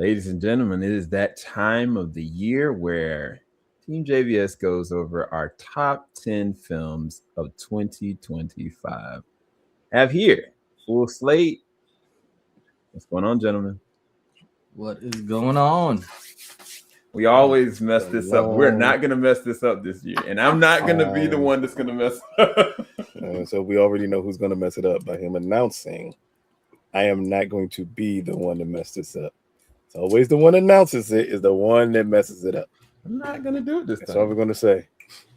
Ladies and gentlemen, it is that time of the year where Team JVS goes over our top 10 films of 2025. Have here, full slate. What's going on, gentlemen? What is going on? We always mess A this up. We're long not going to mess this up this year. And I'm not going to be the time. one that's going to mess up. So we already know who's going to mess it up by him announcing, I am not going to be the one to mess this up. It's always the one that announces it is the one that messes it up. I'm not going to do it this That's all we're time. going to say.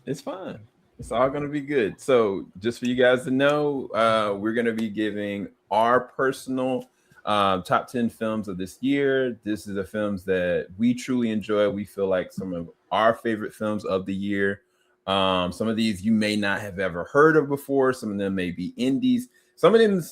It's fine. It's all going to be good. So, just for you guys to know, we're going to be giving our personal top 10 films of this year. This is the films that we truly enjoy. We feel like some of our favorite films of the year. Some of these you may not have ever heard of before. Some of them may be indies. Some of them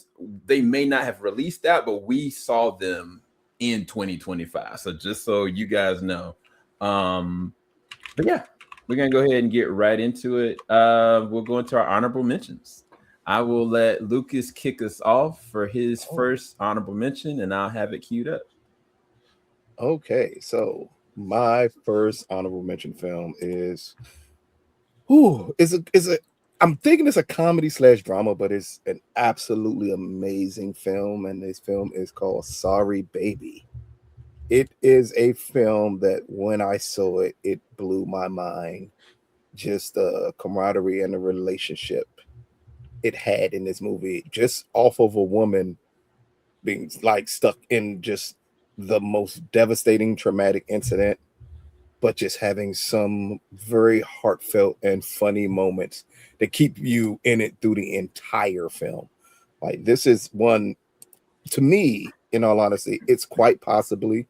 they may not have released out, but we saw them in 2025. So just so you guys know. But yeah, we're gonna go ahead and get right into it. We'll go into our honorable mentions. I will let Lucas kick us off for his first honorable mention, and I'll have it queued up. Okay, so my first honorable mention film is I'm thinking it's a comedy / drama, but it's an absolutely amazing film, and this film is called Sorry Baby. It is a film that when I saw it, it blew my mind. Just the camaraderie and the relationship it had in this movie, just off of a woman being like stuck in just the most devastating, traumatic incident, but just having some very heartfelt and funny moments that keep you in it through the entire film. Like, this is one, to me, in all honesty, it's quite possibly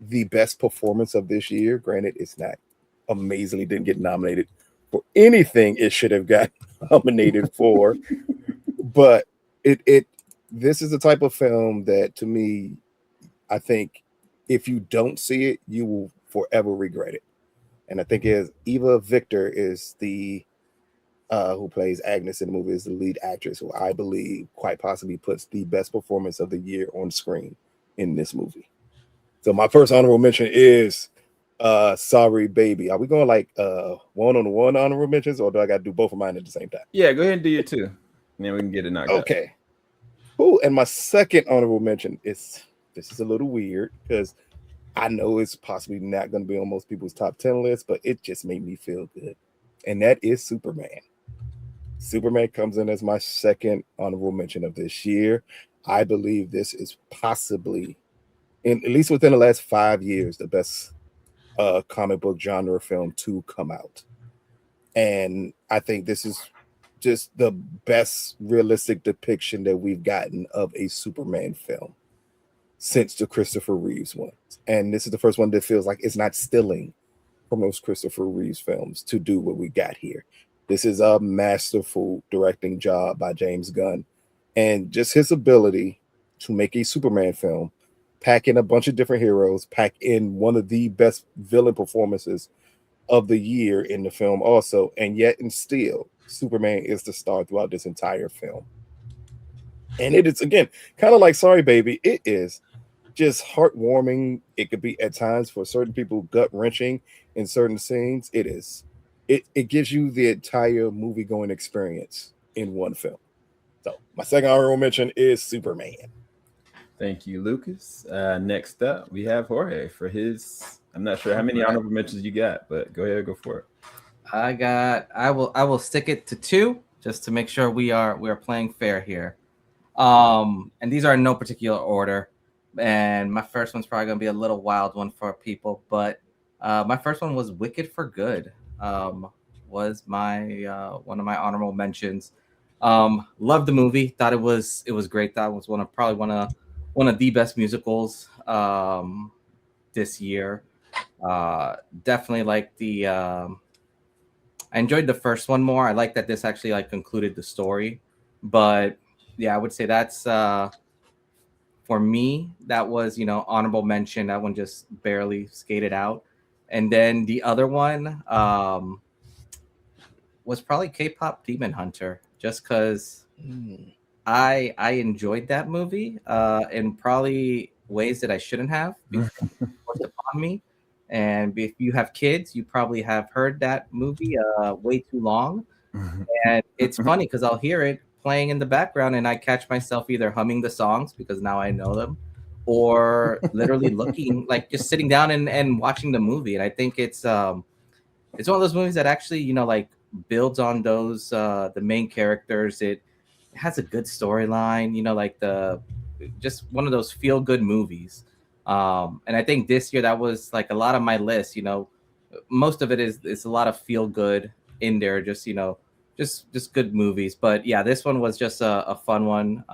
the best performance of this year. Granted, it's not amazingly didn't get nominated for anything it should have got nominated for, but it this is the type of film that, to me, I think if you don't see it, you will forever regret it. And I think is Eva Victor is the who plays Agnes in the movie, is the lead actress, who I believe quite possibly puts the best performance of the year on screen in this movie. So my first honorable mention is Sorry Baby. Are we going like one-on-one honorable mentions, or do I got to do both of mine at the same time? Yeah, go ahead and do your two, and then we can get it knocked out. Okay. Oh, and my second honorable mention is, this is a little weird because I know it's possibly not going to be on most people's top 10 list, but it just made me feel good. And that is Superman. Superman comes in as my second honorable mention of this year. I believe this is possibly, at least within the last 5 years, the best comic book genre film to come out. And I think this is just the best realistic depiction that we've gotten of a Superman film since the Christopher Reeves one. And this is the first one that feels like it's not stealing from those Christopher Reeves films to do what we got here. This is a masterful directing job by James Gunn, and just his ability to make a Superman film, pack in a bunch of different heroes, pack in one of the best villain performances of the year in the film also, and yet and still Superman is the star throughout this entire film. And it is, again, kind of like Sorry Baby, it is just heartwarming. It could be at times, for certain people, gut wrenching in certain scenes. It gives you the entire movie going experience in one film. So my second honorable mention is Superman. Thank you, Lucas. Next up, we have Jorge for his. I'm not sure how many honorable mentions you got, but go ahead, go for it. I will stick it to two just to make sure we are playing fair here. And these are in no particular order. And my first one's probably gonna be a little wild one for people, but my first one was Wicked for Good. Was my one of my honorable mentions. Loved the movie. Thought it was great. That was one of the best musicals this year. Definitely like the. I enjoyed the first one more. I like that this actually like concluded the story, but yeah, I would say that's for me. That was honorable mention. That one just barely skated out, and then the other one was probably K-pop Demon Hunter, just because I enjoyed that movie, and probably ways that I shouldn't have because it was forced upon me. And if you have kids, you probably have heard that movie way too long. And it's funny because I'll hear it playing in the background and I catch myself either humming the songs because now I know them, or literally looking, like just sitting down and watching the movie. And I think it's one of those movies that actually, like builds on those the main characters. It has a good storyline, like just one of those feel good movies. And I think this year that was like a lot of my list, most of it is a lot of feel good in there, just just good movies. But yeah, this one was just a fun one.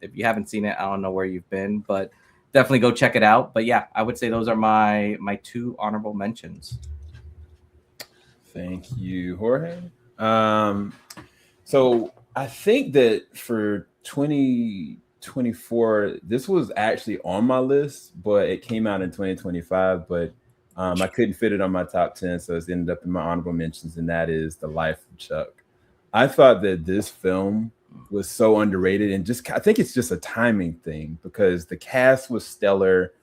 If you haven't seen it, I don't know where you've been, but definitely go check it out. But yeah, I would say those are my two honorable mentions. Thank you, Jorge. So I think that for 2024, this was actually on my list, but it came out in 2025. But I couldn't fit it on my top 10, so it's ended up in my honorable mentions, and that is The Life of Chuck. I thought that this film was so underrated, and I think it's just a timing thing because the cast was stellar.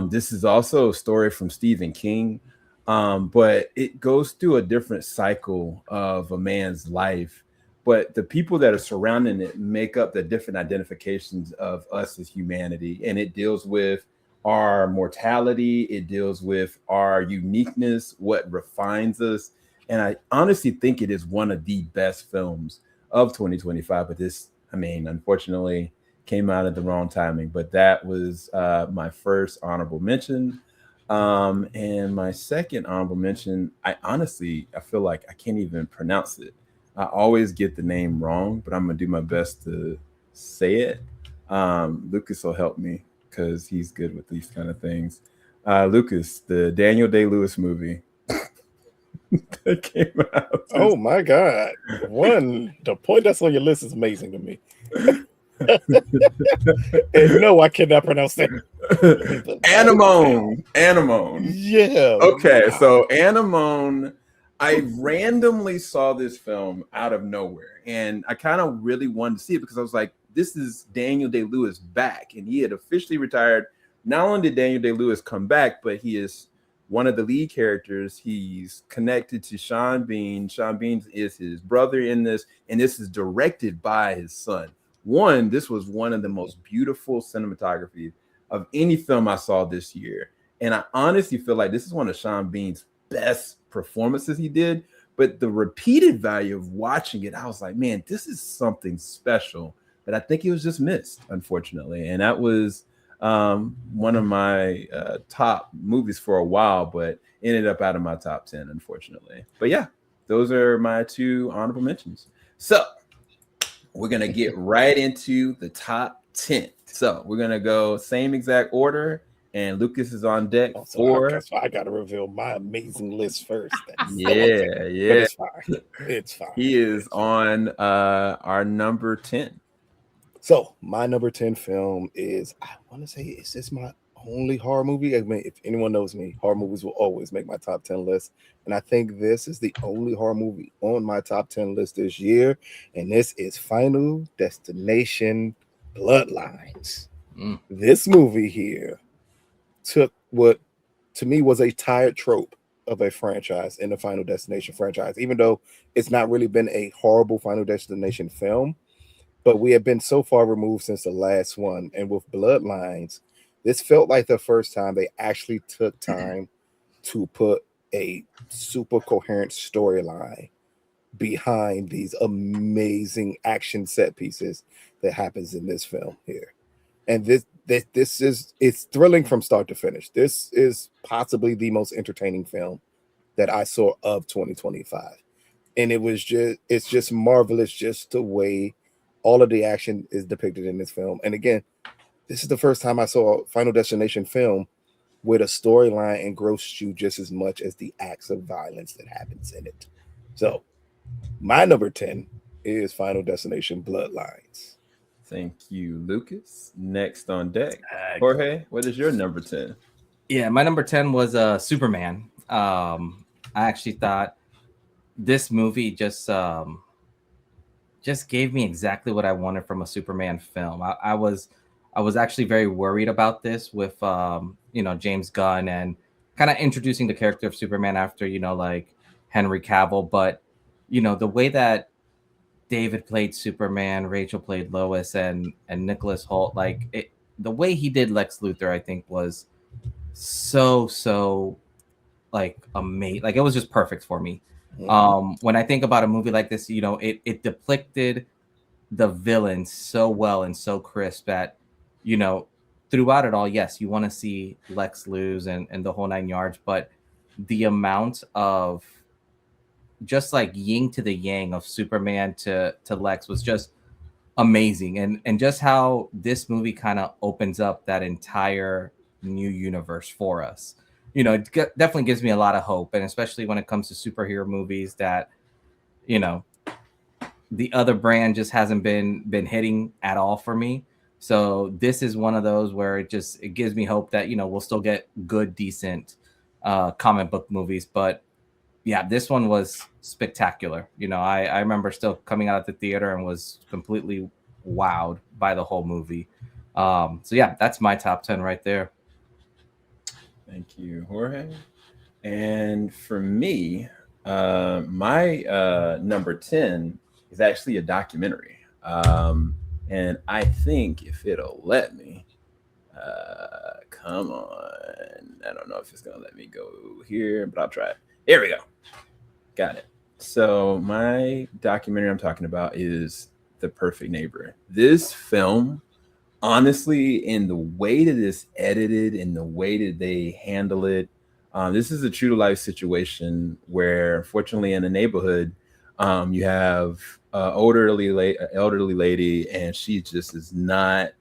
This is also a story from Stephen King, but it goes through a different cycle of a man's life. But the people that are surrounding it make up the different identifications of us as humanity, and it deals with our mortality. It deals with our uniqueness, what refines us. And I honestly think it is one of the best films of 2025. But this, unfortunately, came out at the wrong timing. But that was my first honorable mention. And my second honorable mention, I feel like I can't even pronounce it. I always get the name wrong, but I'm going to do my best to say it. Lucas will help me because he's good with these kind of things. Lucas, the Daniel Day-Lewis movie that came out. Oh my God. The point that's on your list is amazing to me. And no, I cannot pronounce that. Anemone. Yeah. Okay, so Anemone, I randomly saw this film out of nowhere, and I kind of really wanted to see it because I was like, this is Daniel Day-Lewis back, and he had officially retired. Not only did Daniel Day-Lewis come back, but he is one of the lead characters. He's connected to Sean Bean. Sean Bean is his brother in this, and this is directed by his son. This was one of the most beautiful cinematography of any film I saw this year. And I honestly feel like this is one of Sean Bean's best performances he did. But the repeated value of watching it, I was like, man, this is something special. But I think it was just missed, unfortunately. And that was one of my top movies for a while, but ended up out of my top 10, unfortunately. But yeah, those are my two honorable mentions. So we're going to get right into the top 10. So we're going to go same exact order, and Lucas is on deck for... So I got to reveal my amazing list first. Yeah. It's fine. It's fine. He is on our number 10. So my number 10 film is, I want to say, is this my only horror movie? If anyone knows me, horror movies will always make my top 10 list. And I think this is the only horror movie on my top 10 list this year. And this is Final Destination Bloodlines. This movie here took what to me was a tired trope of a franchise in the Final Destination franchise, even though it's not really been a horrible Final Destination film. But we have been so far removed since the last one. And with Bloodlines, this felt like the first time they actually took time to put a super coherent storyline behind these amazing action set pieces that happens in this film here. And it's thrilling from start to finish. This is possibly the most entertaining film that I saw of 2025. And it's just marvelous just the way all of the action is depicted in this film. And again, this is the first time I saw a Final Destination film where the storyline engrossed you just as much as the acts of violence that happens in it. So my number 10 is Final Destination Bloodlines. Thank you, Lucas. Next on deck, Jorge, what is your number 10? Yeah, my number 10 was Superman. I actually thought this movie just gave me exactly what I wanted from a Superman film. I was I was actually very worried about this with James Gunn and kind of introducing the character of Superman after like Henry Cavill, but the way that David played Superman, Rachel played Lois, and Nicholas Hoult, the way he did Lex Luthor, I think was so like amazing. Like it was just perfect for me. When I think about a movie like this, it depicted the villain so well and so crisp that throughout it all, yes, you want to see Lex lose and the whole 9 yards, but the amount of just like yin to the yang of Superman to Lex was just amazing, and just how this movie kind of opens up that entire new universe for us. It definitely gives me a lot of hope, and especially when it comes to superhero movies that the other brand just hasn't been hitting at all for me. So this is one of those where it gives me hope that we'll still get good, decent comic book movies. But yeah, this one was spectacular. I remember still coming out of the theater and was completely wowed by the whole movie. So yeah, that's my top 10 right there. Thank you, Jorge. And for me, my number 10 is actually a documentary. And I think if it'll let me, come on. I don't know if it's going to let me go here, but I'll try it. Here we go. Got it. So my documentary I'm talking about is The Perfect Neighbor. This film, honestly, in the way that it's edited and the way that they handle it, this is a true to life situation where, fortunately, in a neighborhood, you have an elderly lady, and she is not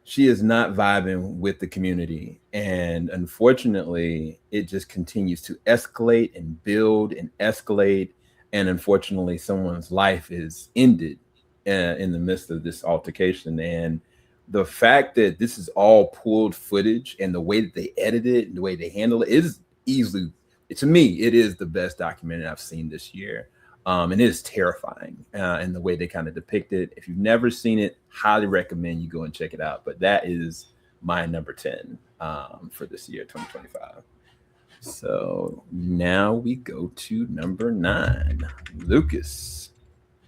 vibing with the community. And unfortunately, it just continues to escalate and build and escalate. And unfortunately, someone's life is ended in the midst of this altercation. And the fact that this is all pulled footage and the way that they edit it and the way they handle it is easily, to me, it is the best documentary I've seen this year. And it is terrifying in the way they kind of depict it. If you've never seen it, highly recommend you go and check it out. But that is my number 10 for this year, 2025. So now we go to number 9. Lucas,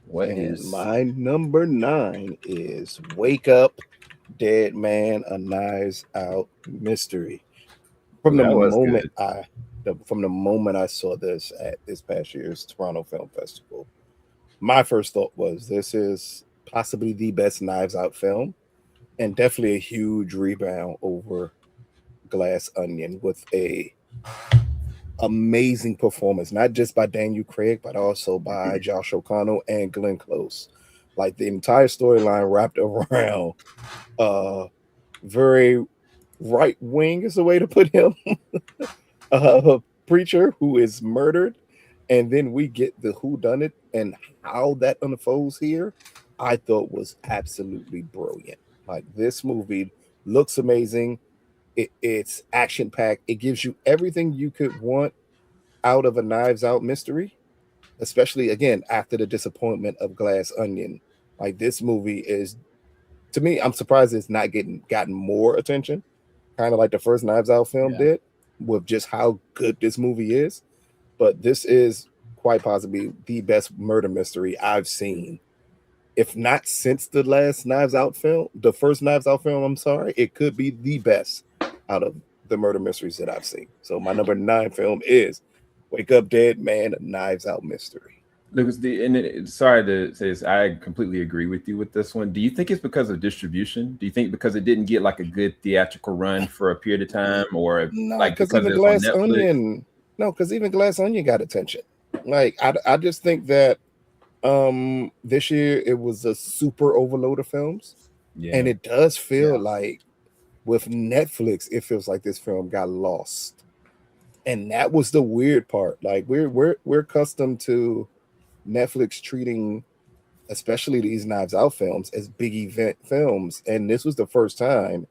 what is my number 9 is Wake Up, Dead Man, A Knives Out Mystery. From the moment I saw this at this past year's Toronto Film Festival, my first thought was this is possibly the best Knives Out film, and definitely a huge rebound over Glass Onion with a amazing performance, not just by Daniel Craig, but also by Josh O'Connell and Glenn Close. Like the entire storyline wrapped around very right wing is the way to put him. A preacher who is murdered, and then we get the whodunit and how that unfolds here. I thought was absolutely brilliant. Like this movie looks amazing. It's action packed. It gives you everything you could want out of a Knives Out mystery, especially again after the disappointment of Glass Onion. Like this movie is, to me, I'm surprised it's not gotten more attention, kind of like the first Knives Out film did, with just how good this movie is. But this is quite possibly the best murder mystery I've seen, if not since the last Knives Out film, the first Knives Out film. I'm sorry, it could be the best out of the murder mysteries that I've seen. So my number 9 film is Wake Up, Dead Man, A Knives Out Mystery. Lucas, sorry to say this, I completely agree with you with this one. Do you think it's because of distribution? Do you think because it didn't get like a good theatrical run for a period of time, or no, like because even Glass Onion? No, because even Glass Onion got attention. Like I just think that this year it was a super overload of films, and it does feel like with Netflix, it feels like this film got lost, and that was the weird part. Like we're accustomed to Netflix treating especially these Knives Out films as big event films, and this was the first time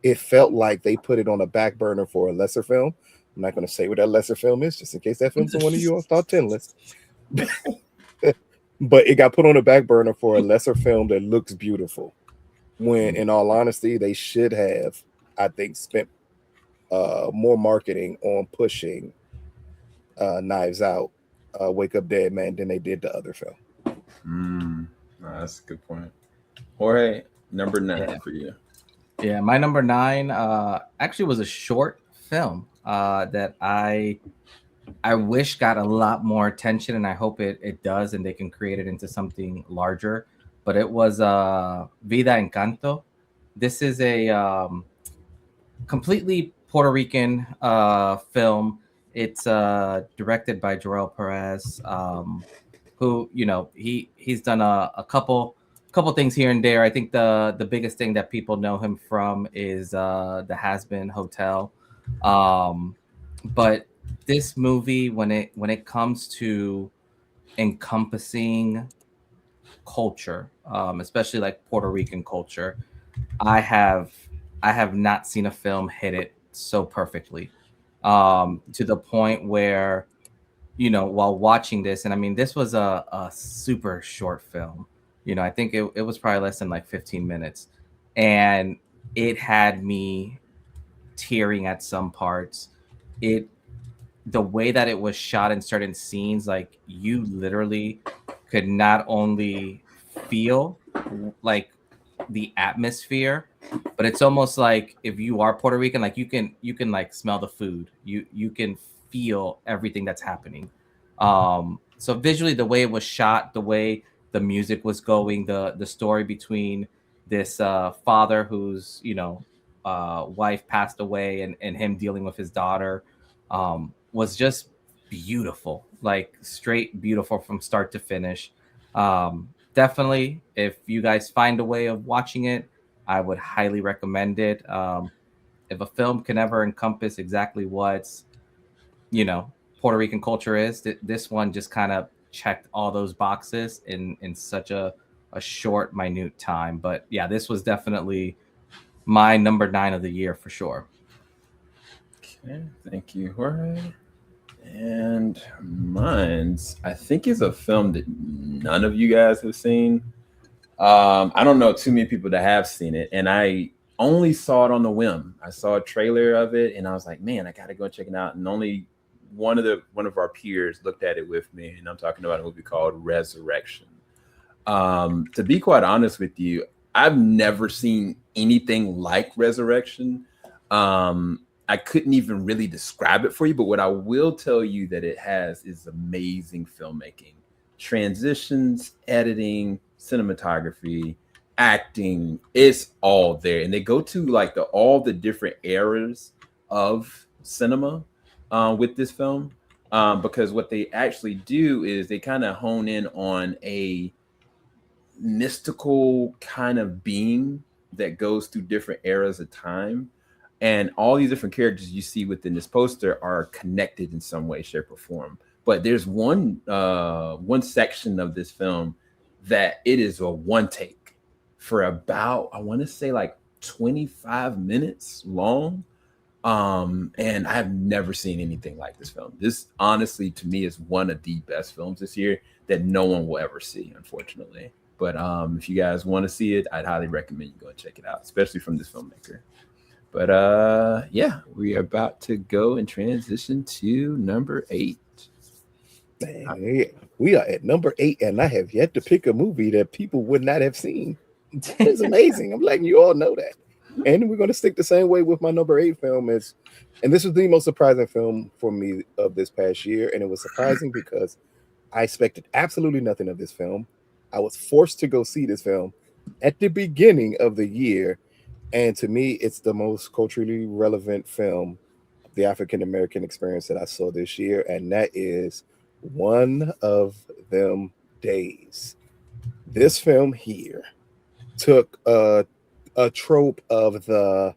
it felt like they put it on a back burner for a lesser film. I'm not going to say what that lesser film is, just in case that film's on one of you on top 10 list. But it got put on a back burner for a lesser film that looks beautiful. when in all honesty, they should have, I think, spent more marketing on pushing Knives Out, Wake Up Dead Man than they did the other film. No, that's a good point. Jorge, number 9 Yeah. for you. Yeah, my number 9 actually was a short film that I wish got a lot more attention, and I hope it does, and they can create it into something larger. But it was Vida Encanto. This is a completely Puerto Rican film. It's directed by Joel Perez, who he's done a couple things here and there. I think the biggest thing that people know him from is the Has Been Hotel, but this movie, when it comes to encompassing culture, especially like Puerto Rican culture, I have not seen a film hit it so perfectly, to the point where, while watching this, and I mean, this was a super short film. I think it was probably less than like 15 minutes, and it had me tearing at some parts. The way that it was shot in certain scenes, like, you literally could not only feel like the atmosphere, but it's almost like if you are Puerto Rican, like you can like smell the food, you can feel everything that's happening. So visually, the way it was shot, the way the music was going, the story between this father whose wife passed away, and him dealing with his daughter, was just beautiful, like straight beautiful from start to finish. Definitely, if you guys find a way of watching it, I would highly recommend it. If a film can ever encompass exactly what's Puerto Rican culture is, this one just kind of checked all those boxes in such a short, minute time. But yeah, this was definitely my number 9 of the year for sure. Okay, thank you, Jorge. And mine's, I think, is a film that none of you guys have seen. I don't know too many people that have seen it, and I only saw it on the whim. I saw a trailer of it, and I was like, man, I gotta go check it out. And only one of our peers looked at it with me, and I'm talking about a movie called Resurrection. To be quite honest with you, I've never seen anything like Resurrection. I couldn't even really describe it for you, but what I will tell you that it has is amazing filmmaking, transitions, editing, cinematography, acting. It's all there, and they go to like all the different eras of cinema with this film, because what they actually do is they kind of hone in on a mystical kind of being that goes through different eras of time. And all these different characters you see within this poster are connected in some way, shape, or form. But there's one section of this film that it is a one take for about, I want to say, like 25 minutes long. And I've never seen anything like this film. This, honestly, to me, is one of the best films this year that no one will ever see, unfortunately. But if you guys want to see it, I'd highly recommend you go and check it out, especially from this filmmaker. But yeah, we are about to go and transition to number 8. Man, we are at number 8, and I have yet to pick a movie that people would not have seen. It's amazing. I'm letting you all know that. And we're going to stick the same way with my number 8 film. And this was the most surprising film for me of this past year. And it was surprising because I expected absolutely nothing of this film. I was forced to go see this film at the beginning of the year. And to me, it's the most culturally relevant film of the African-American experience that I saw this year. And that is One of Them Days. This film here took a trope of the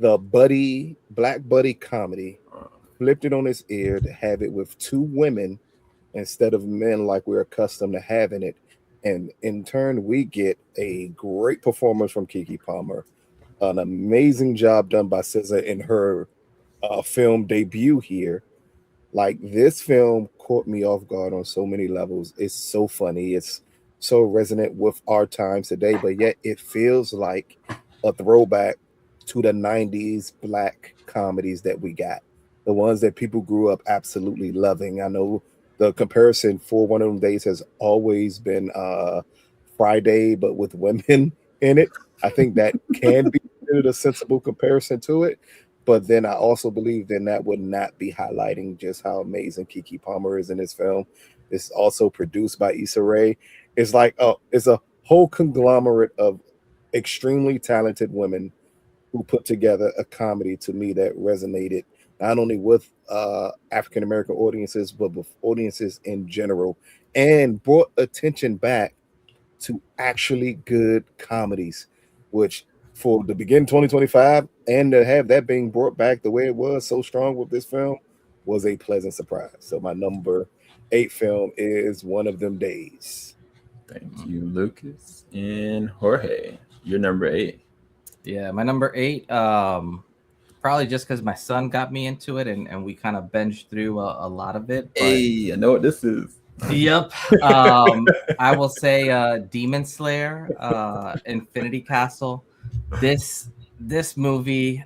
black buddy comedy, flipped it on its ear to have it with 2 women instead of men like we're accustomed to having it. And in turn, we get a great performance from Keke Palmer, an amazing job done by SZA in her film debut here. Like, this film caught me off guard on so many levels. It's so funny. It's so resonant with our times today, but yet it feels like a throwback to the 90s black comedies that we got, the ones that people grew up absolutely loving. I know the comparison for one of them days has always been Friday, but with women in it. I think that can be considered a sensible comparison to it. But then I also believe then that would not be highlighting just how amazing Kiki Palmer is in this film. It's also produced by Issa Rae. It's like it's a whole conglomerate of extremely talented women who put together a comedy to me that resonated not only with African American audiences, but with audiences in general, and brought attention back to actually good comedies, which for the begin 2025 and to have that being brought back the way it was so strong with this film was a pleasant surprise. So my number 8 film is One of Them Days. Thank you, Lucas. And Jorge, your number 8. Yeah, my number 8, probably just because my son got me into it and we kind of binged through a lot of it. But Hey, I know what this is. Yep. I will say Demon Slayer, Infinity Castle. This movie,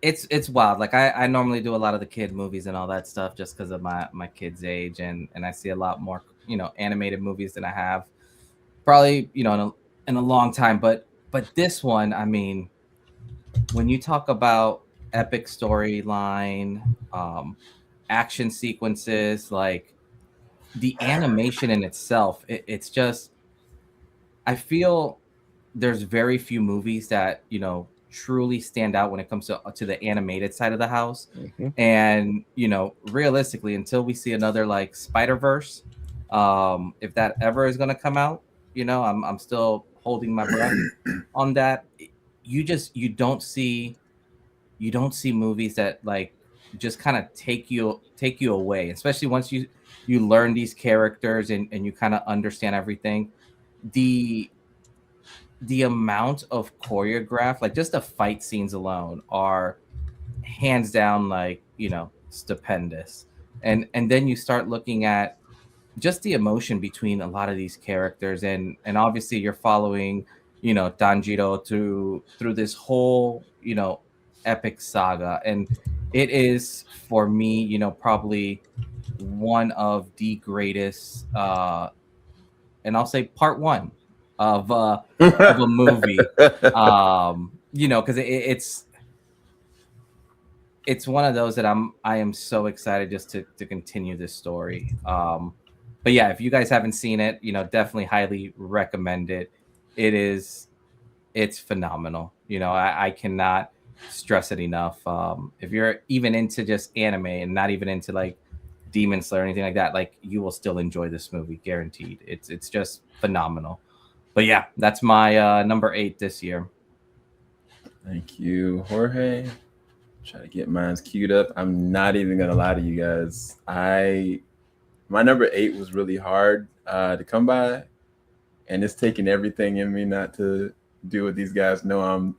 it's wild. Like I normally do a lot of the kid movies and all that stuff just because of my kid's age, and I see a lot more animated movies than I have probably in a long time. But this one, I mean, when you talk about epic storyline, action sequences, like the animation in itself, it's just, I feel there's very few movies that truly stand out when it comes to the animated side of the house. Mm-hmm. And realistically, until we see another like Spider-Verse, if that ever is going to come out, I'm still holding my breath on that. You don't see movies that like just kind of take you away, especially once you learn these characters and you kind of understand everything. The amount of choreograph, like just the fight scenes alone, are hands down like stupendous. And then you start looking at just the emotion between a lot of these characters, and obviously you're following Danjiro through this whole epic saga, and it is for me probably one of the greatest and I'll say part one of a movie, because it's one of those that I am so excited just to continue this story. But yeah, if you guys haven't seen it, definitely highly recommend it. It's phenomenal. I cannot stress it enough. If you're even into just anime and not even into like Demon Slayer or anything like that, like you will still enjoy this movie, guaranteed. It's just phenomenal. But yeah, that's my number 8 this year. Thank you, Jorge. Try to get mine queued up. I'm not even gonna lie to you guys. My number 8 was really hard to come by, and it's taking everything in me not to do what these guys know I'm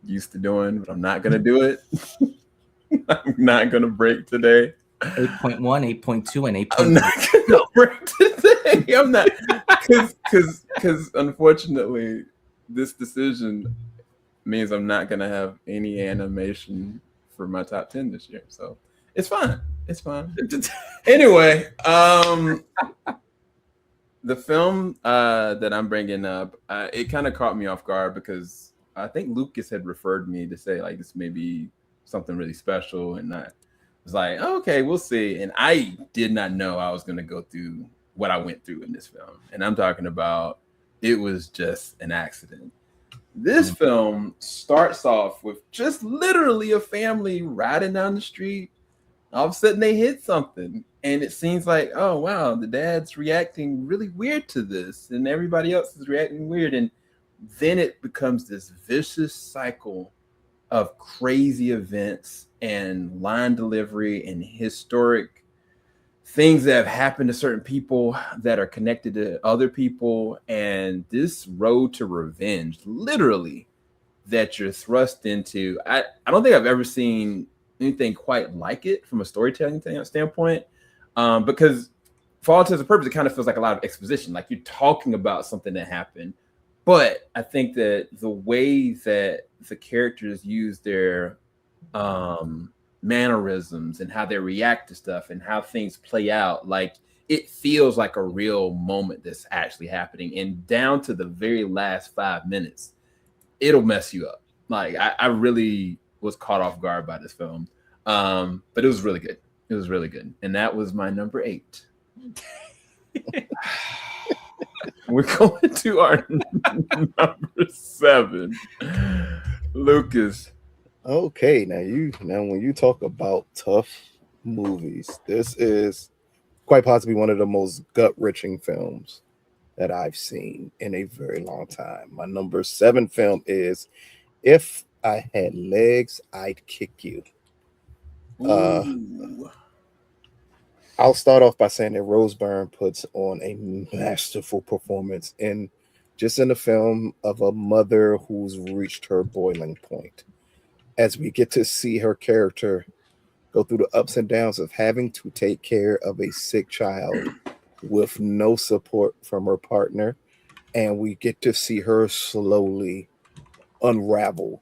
used to doing, but I'm not gonna do it. I'm not gonna break today. 8.1, 8.2, and 8.3. I'm not gonna break today. I'm not, because unfortunately, this decision means I'm not gonna have any animation for my top 10 this year. So it's fine. It's fine. Anyway, the film that I'm bringing up, it kind of caught me off guard because I think Lucas had referred me to say like this may be something really special, and I was like, oh, okay, we'll see. And I did not know I was going to go through what I went through in this film. And I'm talking about, it was just an accident. This film starts off with just literally a family riding down the street. All of a sudden they hit something, and it seems like, oh wow, the dad's reacting really weird to this, and everybody else is reacting weird. And then it becomes this vicious cycle of crazy events and line delivery and historic things that have happened to certain people that are connected to other people, and this road to revenge, literally, that you're thrust into. I don't think I've ever seen anything quite like it from a storytelling standpoint, because for all intents and purposes, it kind of feels like a lot of exposition, like you're talking about something that happened. But I think that the way that the characters use their mannerisms and how they react to stuff and how things play out, like it feels like a real moment that's actually happening. And down to the very last 5 minutes, it'll mess you up. Like I really was caught off guard by this film. But it was really good. It was really good. And that was my number 8. We're going to our number 7. Lucas. Okay, now when you talk about tough movies, this is quite possibly one of the most gut-wrenching films that I've seen in a very long time. My number 7 film is If I Had Legs, I'd Kick You. I'll start off by saying that Rose Byrne puts on a masterful performance in the film of a mother who's reached her boiling point. As we get to see her character go through the ups and downs of having to take care of a sick child with no support from her partner, and we get to see her slowly unravel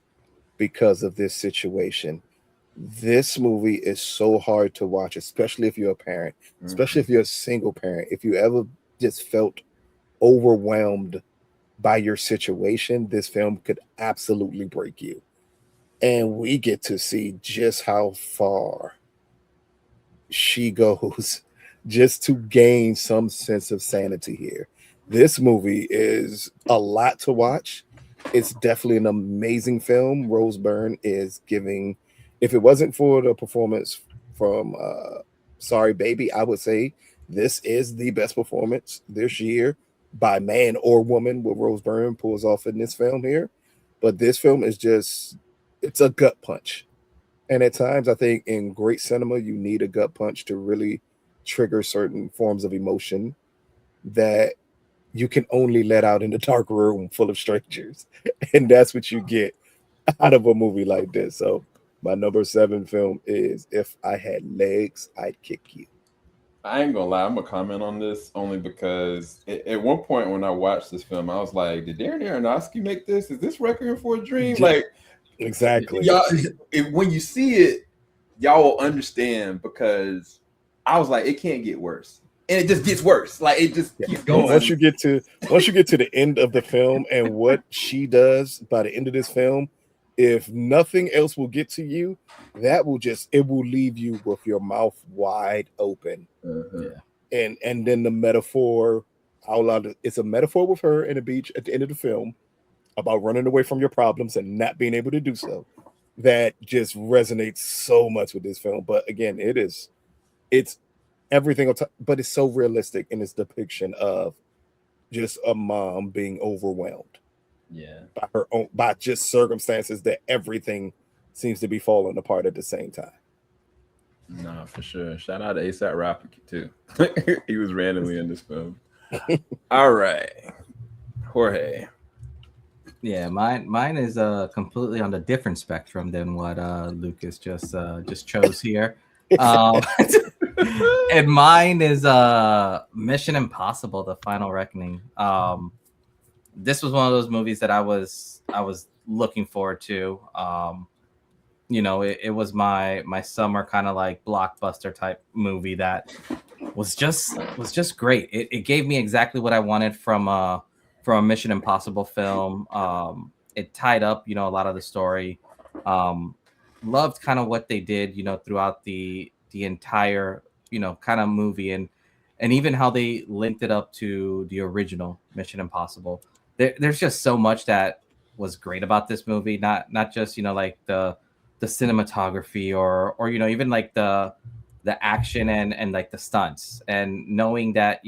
because of this situation. This movie is so hard to watch, especially if you're a parent, especially if you're a single parent. If you ever just felt overwhelmed by your situation, this film could absolutely break you. And we get to see just how far she goes just to gain some sense of sanity here. This movie is a lot to watch. It's definitely an amazing film. Rose Byrne is giving, if it wasn't for the performance from Sorry Baby, I would say this is the best performance this year by man or woman what Rose Byrne pulls off in this film here. But this film is just, it's a gut punch. And at times, I think in great cinema, you need a gut punch to really trigger certain forms of emotion that you can only let out in a dark room full of strangers. And that's what you get out of a movie like this. So my number 7 film is If I Had Legs, I'd Kick You. I ain't gonna lie, I'm gonna comment on this only because at one point when I watched this film, I was like, did Darren Aronofsky make this? Is this Requiem for a Dream? Like, exactly. Y'all, when you see it, y'all will understand, because I was like, it can't get worse. And it just gets worse. Like it just keeps going. Once you get to the end of the film and what she does by the end of this film, if nothing else will get to you, it will leave you with your mouth wide open. And then the metaphor, it's a metaphor with her in the beach at the end of the film about running away from your problems and not being able to do so. That just resonates so much with this film. But again, it's everything, but it's so realistic in its depiction of just a mom being overwhelmed. By just circumstances that everything seems to be falling apart at the same time. No, for sure. Shout out to A$AP Rocky too. He was randomly in this film. All right, Jorge. Yeah, mine is completely on the different spectrum than what Lucas just chose here. And mine is Mission Impossible: The Final Reckoning. This was one of those movies that I was looking forward to. It was my summer kind of like blockbuster type movie that was just great. It gave me exactly what I wanted from a Mission Impossible film. It tied up, a lot of the story. Loved kind of what they did, throughout the entire, kind of movie, and even how they linked it up to the original Mission Impossible. There's just so much that was great about this movie. Not just, like the cinematography or even like the action and like the stunts, and knowing that,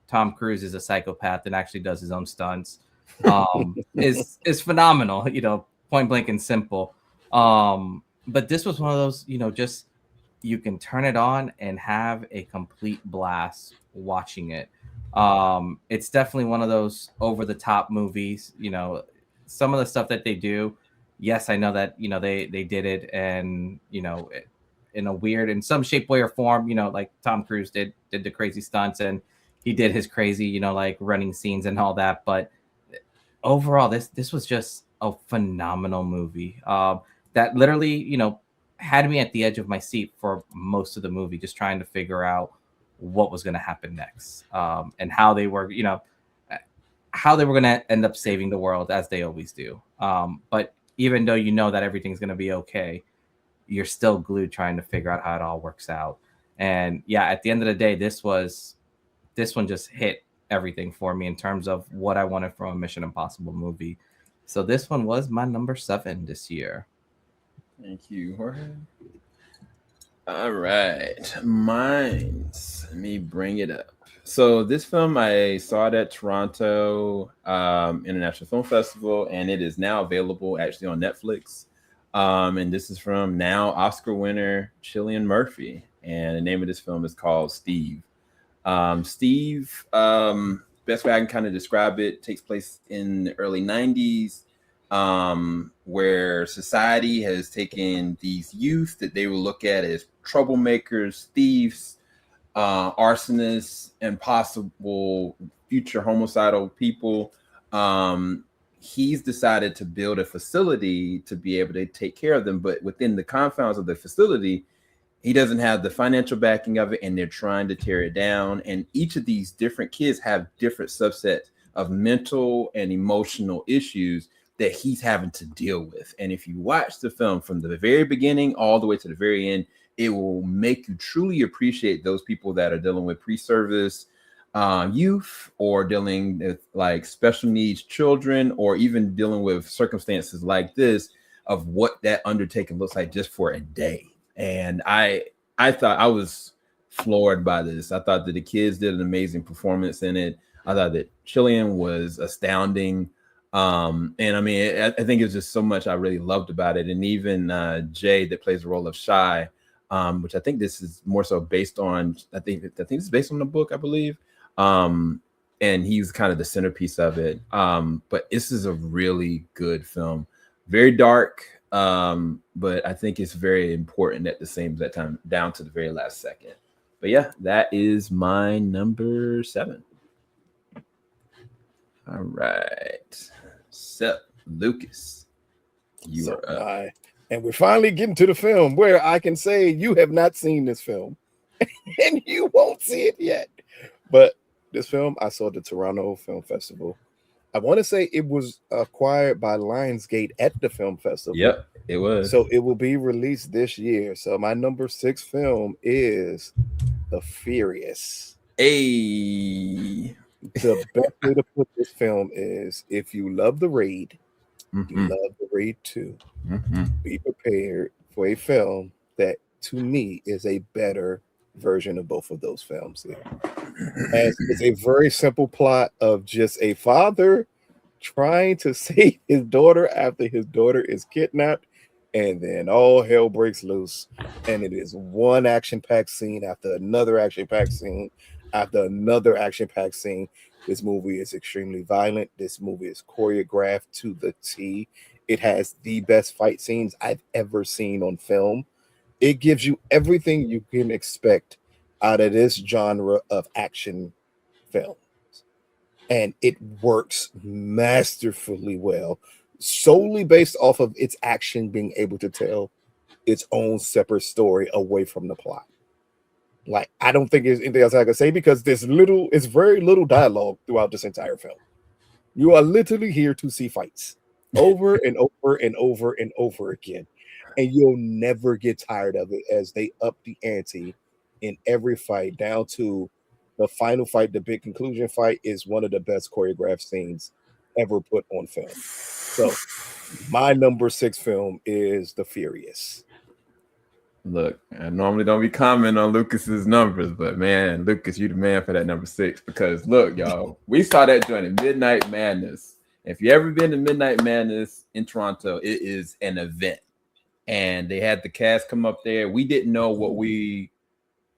Tom Cruise is a psychopath and actually does his own stunts is phenomenal, point blank and simple. But this was one of those, just you can turn it on and have a complete blast watching it. It's definitely one of those over the top movies. Some of the stuff that they do, yes, I know that they did it, and in a weird, in some shape, way, or form. You know, like Tom Cruise did the crazy stunts, and he did his crazy, you know, like running scenes and all that. But overall, this was just a phenomenal movie. That literally, you know, had me at the edge of my seat for most of the movie, just trying to figure out what was going to happen next, and how they were, you know, how they were going to end up saving the world, as they always do. But even though you know that everything's going to be okay, you're still glued trying to figure out how it all works out. And yeah, at the end of the day, this one just hit everything for me in terms of what I wanted from a Mission Impossible movie. So this one was my number 7 this year. Thank you, Jorge. All right, mine's. Let me bring it up. So this film, I saw it at Toronto International Film Festival, and it is now available actually on Netflix. And this is from now Oscar winner Cillian Murphy, and the name of this film is called Steve. Steve, best way I can kind of describe it, takes place in the early 90s, where society has taken these youth that they will look at as troublemakers, thieves, arsonists, and possible future homicidal people. He's decided to build a facility to be able to take care of them, but within the confines of the facility, he doesn't have the financial backing of it, and they're trying to tear it down. And each of these different kids have different subsets of mental and emotional issues that he's having to deal with. And if you watch the film from the very beginning all the way to the very end, it will make you truly appreciate those people that are dealing with pre-service youth, or dealing with like special needs children, or even dealing with circumstances like this, of what that undertaking looks like just for a day. And I thought, I was floored by this. I thought that the kids did an amazing performance in it. I thought that Cillian was astounding. And I mean, I think it's just so much I really loved about it. And even Jay, that plays the role of Shy, which I think this is more so based on, I think it's based on the book, I believe. And he's kind of the centerpiece of it. But this is a really good film. Very dark, but I think it's very important at the same time, down to the very last second. But yeah, that is my number 7. All right. So, Lucas, you are up. And we're finally getting to the film where I can say you have not seen this film and you won't see it yet. But this film, I saw at the Toronto Film Festival. I want to say it was acquired by Lionsgate at the film festival. Yep, it was. So it will be released this year. So my number 6 film is The Furious. Hey. The best way to put this film is, if you love The Raid, you love The Raid 2, be prepared for a film that, to me, is a better version of both of those films here. As it's a very simple plot of just a father trying to save his daughter after his daughter is kidnapped, and then all hell breaks loose, and it is one action-packed scene after another action-packed scene after another action-packed scene. This movie is extremely violent. This movie is choreographed to the T. It has the best fight scenes I've ever seen on film. It gives you everything you can expect out of this genre of action films. And it works masterfully well, solely based off of its action being able to tell its own separate story away from the plot. Like, I don't think there's anything else I can say, because it's very little dialogue throughout this entire film. You are literally here to see fights over and over and over and over again. And you'll never get tired of it, as they up the ante in every fight, down to the final fight. The big conclusion fight is one of the best choreographed scenes ever put on film. So my number 6 film is The Furious. Look, I normally don't be commenting on Lucas's numbers, but man, Lucas, you the man for that number 6. Because look, y'all, we saw that joint in Midnight Madness. If you ever been to Midnight Madness in Toronto, it is an event. And they had the cast come up there. We didn't know what we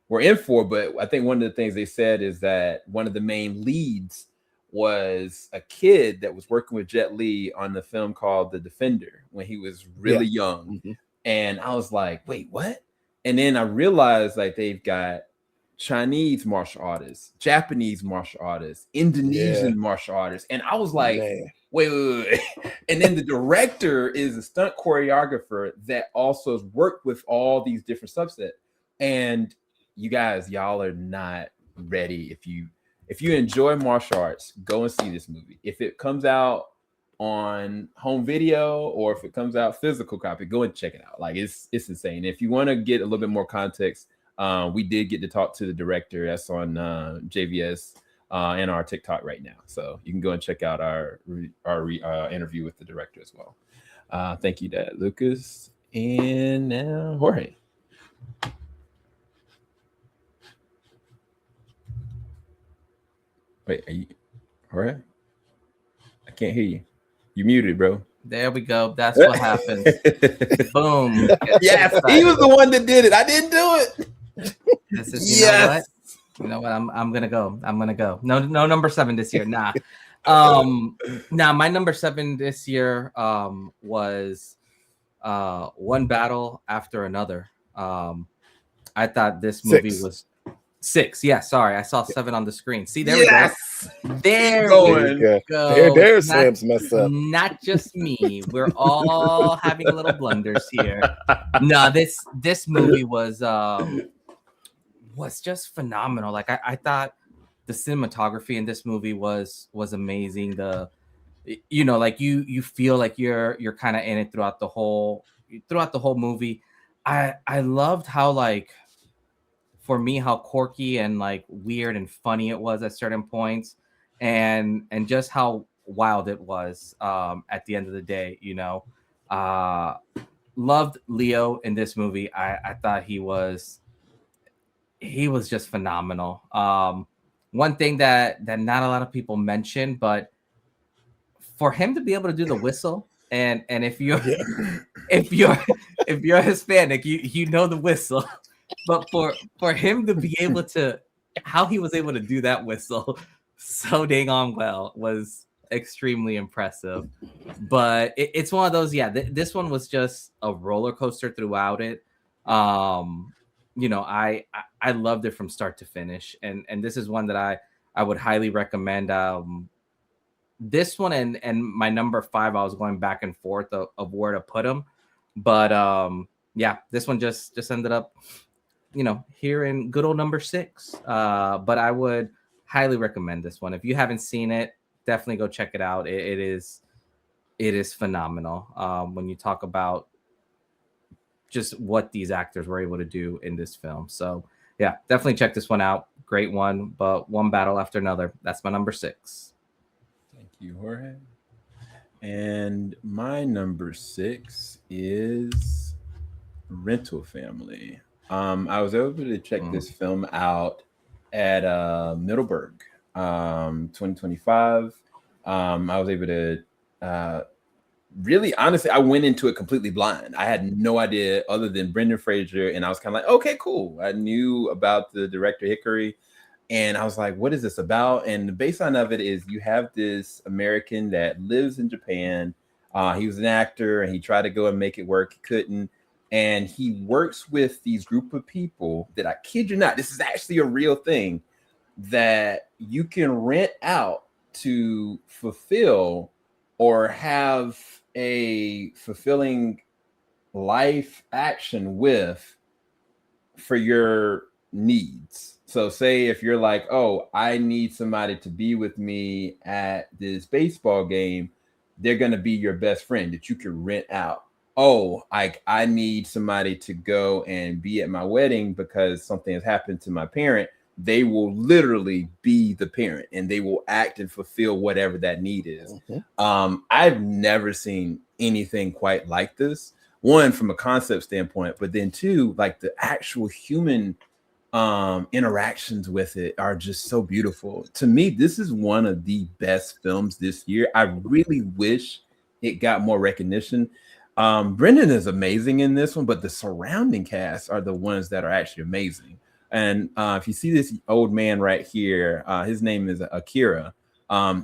were in for, but I think one of the things they said is that one of the main leads was a kid that was working with Jet Li on the film called The Defender when he was really young. And I was like, wait, what? And then I realized like they've got Chinese martial artists, Japanese martial artists, Indonesian martial artists. And I was like, Man. wait. And then the director is a stunt choreographer that also has worked with all these different subsets. And you guys, y'all are not ready. If you enjoy martial arts, go and see this movie. If it comes out on home video or if it comes out physical copy, go and check it out. Like it's insane. If you want to get a little bit more context, we did get to talk to the director. That's on JVS and our TikTok right now, so you can go and check out our interview with the director as well. Thank you, Dad, Lucas, and now Jorge. Wait, are you Jorge? I can't hear you. You muted, bro. There we go. That's what happens. Boom. Yes, he was the one that did it. I didn't do it. This is, you know what? I'm gonna go. No number 7 this year. Nah. My number 7 this year was One Battle After Another. I thought this movie was 6. Yeah, sorry, I saw 7 on the screen. See, there we go. There we go. There's Sam's mess up. Not just me. We're all having little blunders here. No, this movie was just phenomenal. Like I thought the cinematography in this movie was amazing. Like you feel like you're kind of in it throughout the whole movie. I loved how, like, for me, how quirky and like weird and funny it was at certain points, and just how wild it was at the end of the day. Loved Leo in this movie. I thought he was just phenomenal. One thing that not a lot of people mention, but for him to be able to do the whistle, and if you're Hispanic, you know the whistle. But for him to be able to, how he was able to do that whistle so dang on well was extremely impressive. But it's one of those, this one was just a roller coaster throughout it. I loved it from start to finish, and this is one that I would highly recommend. This one and my number 5, I was going back and forth of where to put them, but this one just ended up here in good old number 6. But I would highly recommend this one. If you haven't seen it, definitely go check it out. It is phenomenal. When you talk about just what these actors were able to do in this film. So yeah, definitely check this one out. Great one, but One Battle After Another. That's my number 6. Thank you, Jorge. And my number 6 is Rental Family. I was able to check this film out at Middleburg 2025. I was able to really, honestly, I went into it completely blind. I had no idea other than Brendan Fraser, and I was kind of like, okay, cool. I knew about the director Hickory, and I was like, what is this about? And the baseline of it is you have this American that lives in Japan. He was an actor, and he tried to go and make it work. He couldn't. And he works with these group of people that, I kid you not, this is actually a real thing, that you can rent out to fulfill or have a fulfilling life action with for your needs. So say if you're like, oh, I need somebody to be with me at this baseball game, they're going to be your best friend that you can rent out. Oh, I need somebody to go and be at my wedding because something has happened to my parent. They will literally be the parent and they will act and fulfill whatever that need is. Mm-hmm. I've never seen anything quite like this. One, from a concept standpoint, but then two, like the actual human interactions with it are just so beautiful. To me, this is one of the best films this year. I really wish it got more recognition. Brendan is amazing in this one, but the surrounding cast are the ones that are actually amazing. And if you see this old man right here, his name is Akira.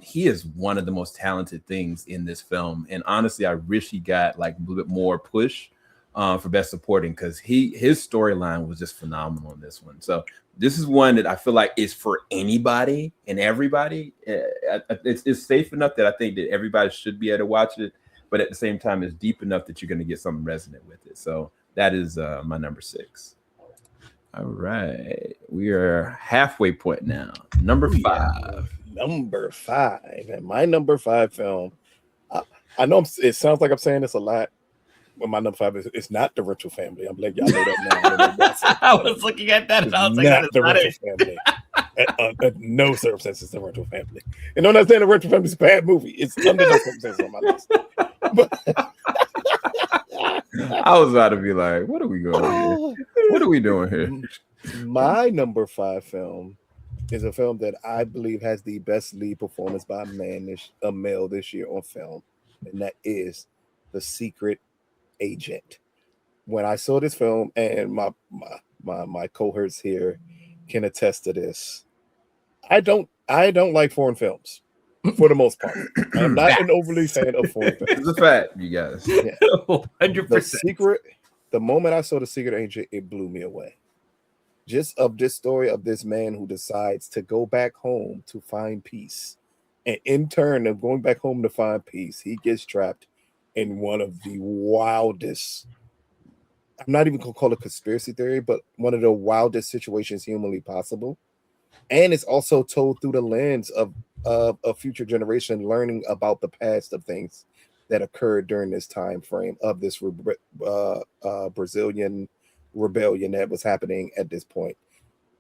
He is one of the most talented things in this film. And honestly, I wish he got like a little bit more push for best supporting, because his storyline was just phenomenal in this one. So this is one that I feel like is for anybody and everybody. It's safe enough that I think that everybody should be able to watch it, but at the same time, it's deep enough that you're going to get something resonant with it. So that is my number 6. All right, we are halfway point now. Number 5. Number 5, and my number 5 film. I know it sounds like I'm saying this a lot. But my number 5 is it's not the Rental Family. I'm letting y'all know that now. I was looking at that and I was like, not the Rental Family. At no circumstances the Rental Family. And don't understand the Rental Family is a bad movie. It's under no circumstances on my list. But I was about to be like, what are we going here? What are we doing here? My number 5 film is a film that I believe has the best lead performance by a male this year on film, and that is The Secret Agent. When I saw this film, and my cohorts here can attest to this, I don't like foreign films for the most part. I'm not an overly fan of foreign films. It's a fact, you guys. Yeah. 100%. The moment I saw The Secret Agent, it blew me away. Just of this story of this man who decides to go back home to find peace, and in turn of going back home to find peace, he gets trapped in one of the wildest, I'm not even gonna call it conspiracy theory, but one of the wildest situations humanly possible. And it's also told through the lens of a future generation learning about the past of things that occurred during this time frame of this Brazilian rebellion that was happening at this point.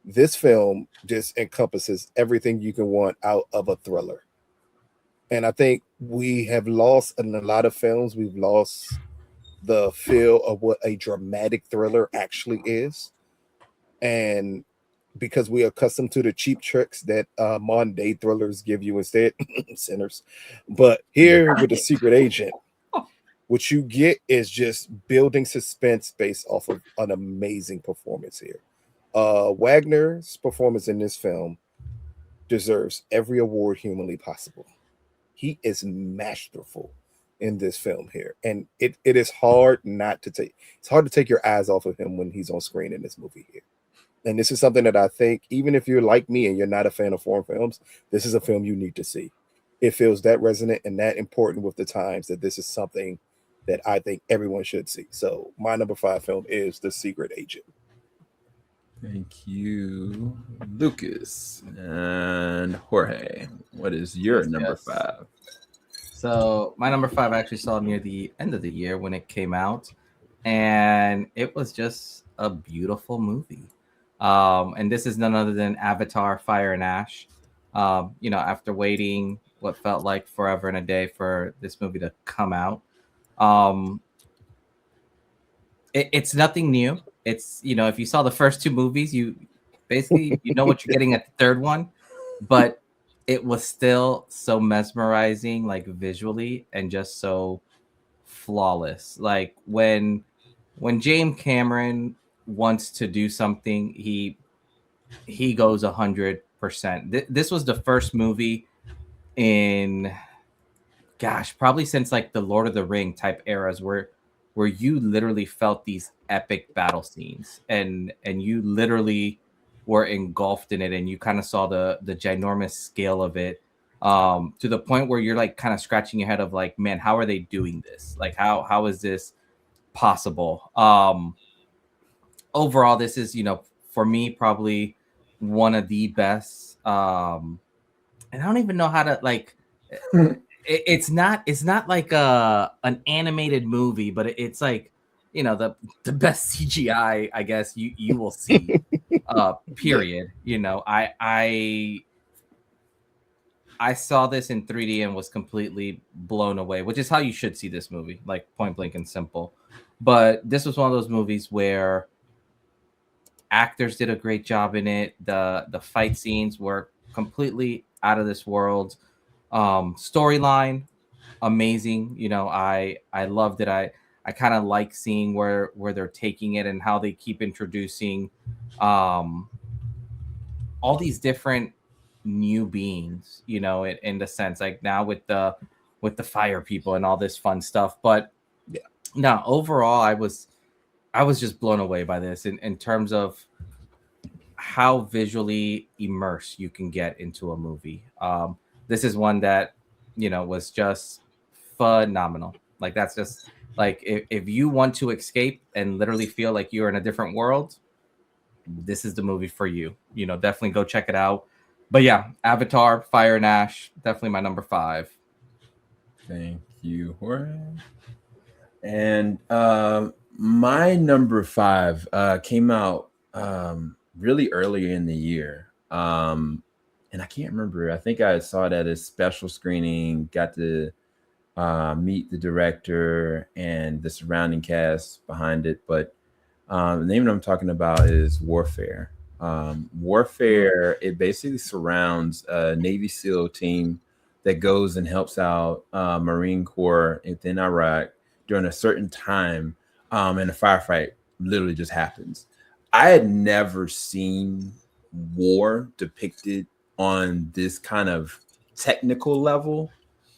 This film just encompasses everything you can want out of a thriller. And I think we have lost in a lot of films, we've lost the feel of what a dramatic thriller actually is. And because we are accustomed to the cheap tricks that modern day thrillers give you instead, sinners. But here with The Secret Agent, what you get is just building suspense based off of an amazing performance here. Wagner's performance in this film deserves every award humanly possible. He is masterful in this film here, and it is hard not to take. It's hard to take your eyes off of him when he's on screen in this movie here. And this is something that I think, even if you're like me and you're not a fan of foreign films, this is a film you need to see. It feels that resonant and that important with the times that this is something that I think everyone should see. So my number 5 film is The Secret Agent. Thank you, Lucas. And Jorge, what is your number 5? So my number 5 I actually saw near the end of the year when it came out, and it was just a beautiful movie. And this is none other than Avatar: Fire and Ash. After waiting what felt like forever and a day for this movie to come out, it's nothing new. It's, if you saw the first 2 movies, you basically what you're getting at the third one, but it was still so mesmerizing, like visually, and just so flawless. Like when James Cameron wants to do something, he goes 100%. This was the first movie in, probably since like the Lord of the Ring type eras where you literally felt these epic battle scenes and you literally were engulfed in it, and you kind of saw the ginormous scale of it, to the point where you're like kind of scratching your head of like, man, how are they doing this? Like how is this possible? Overall, this is, for me, probably one of the best. And I don't even know how to like. It's not like an animated movie, but it's like, the best CGI, I guess you will see. Period. I saw this in 3D and was completely blown away, which is how you should see this movie, like point blank and simple. But this was one of those movies where actors did a great job in it. The fight scenes were completely out of this world. Storyline, amazing. I loved it. I kind of like seeing where they're taking it and how they keep introducing all these different new beings, in the sense, like now with the fire people and all this fun stuff. But yeah, no, overall, I was I was just blown away by this in terms of how visually immersed you can get into a movie. This is one that, was just phenomenal. Like, that's just like, if you want to escape and literally feel like you're in a different world, this is the movie for you. Definitely go check it out. But yeah, Avatar, Fire and Ash, definitely my number 5. Thank you, Jorge. And my number 5 came out really early in the year. And I can't remember. I think I saw it at a special screening, got to meet the director and the surrounding cast behind it. But the name that I'm talking about is Warfare. Warfare, it basically surrounds a Navy SEAL team that goes and helps out Marine Corps within Iraq during a certain time, and a firefight literally just happens. I had never seen war depicted on this kind of technical level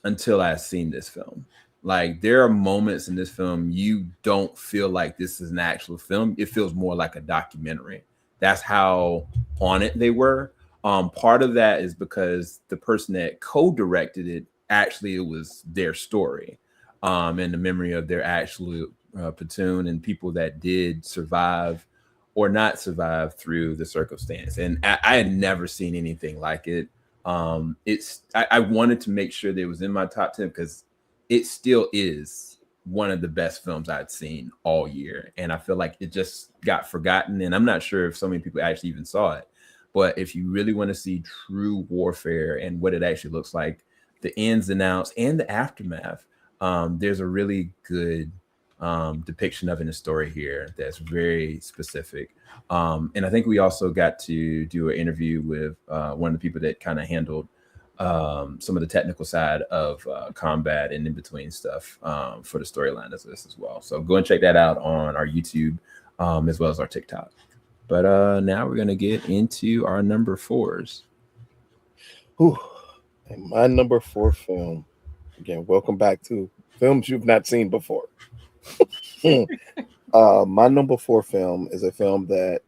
until I seen this film. Like, there are moments in this film you don't feel like this is an actual film. It feels more like a documentary. That's how on it they were. Part of that is because the person that co-directed it, actually, it was their story, and the memory of their actual platoon and people that did survive or not survive through the circumstance. And I had never seen anything like it. I wanted to make sure that it was in my top 10 because it still is one of the best films I'd seen all year. And I feel like it just got forgotten. And I'm not sure if so many people actually even saw it. But if you really want to see true warfare and what it actually looks like, the ins and outs and the aftermath, there's a really good depiction of it in the story here that's very specific. And I think we also got to do an interview with one of the people that kind of handled some of the technical side of combat and in between stuff for the storyline of this as well. So go and check that out on our YouTube as well as our TikTok. But now we're going to get into our number 4s. Ooh, and my number 4 film, again, welcome back to films you've not seen before. My number 4 film is a film that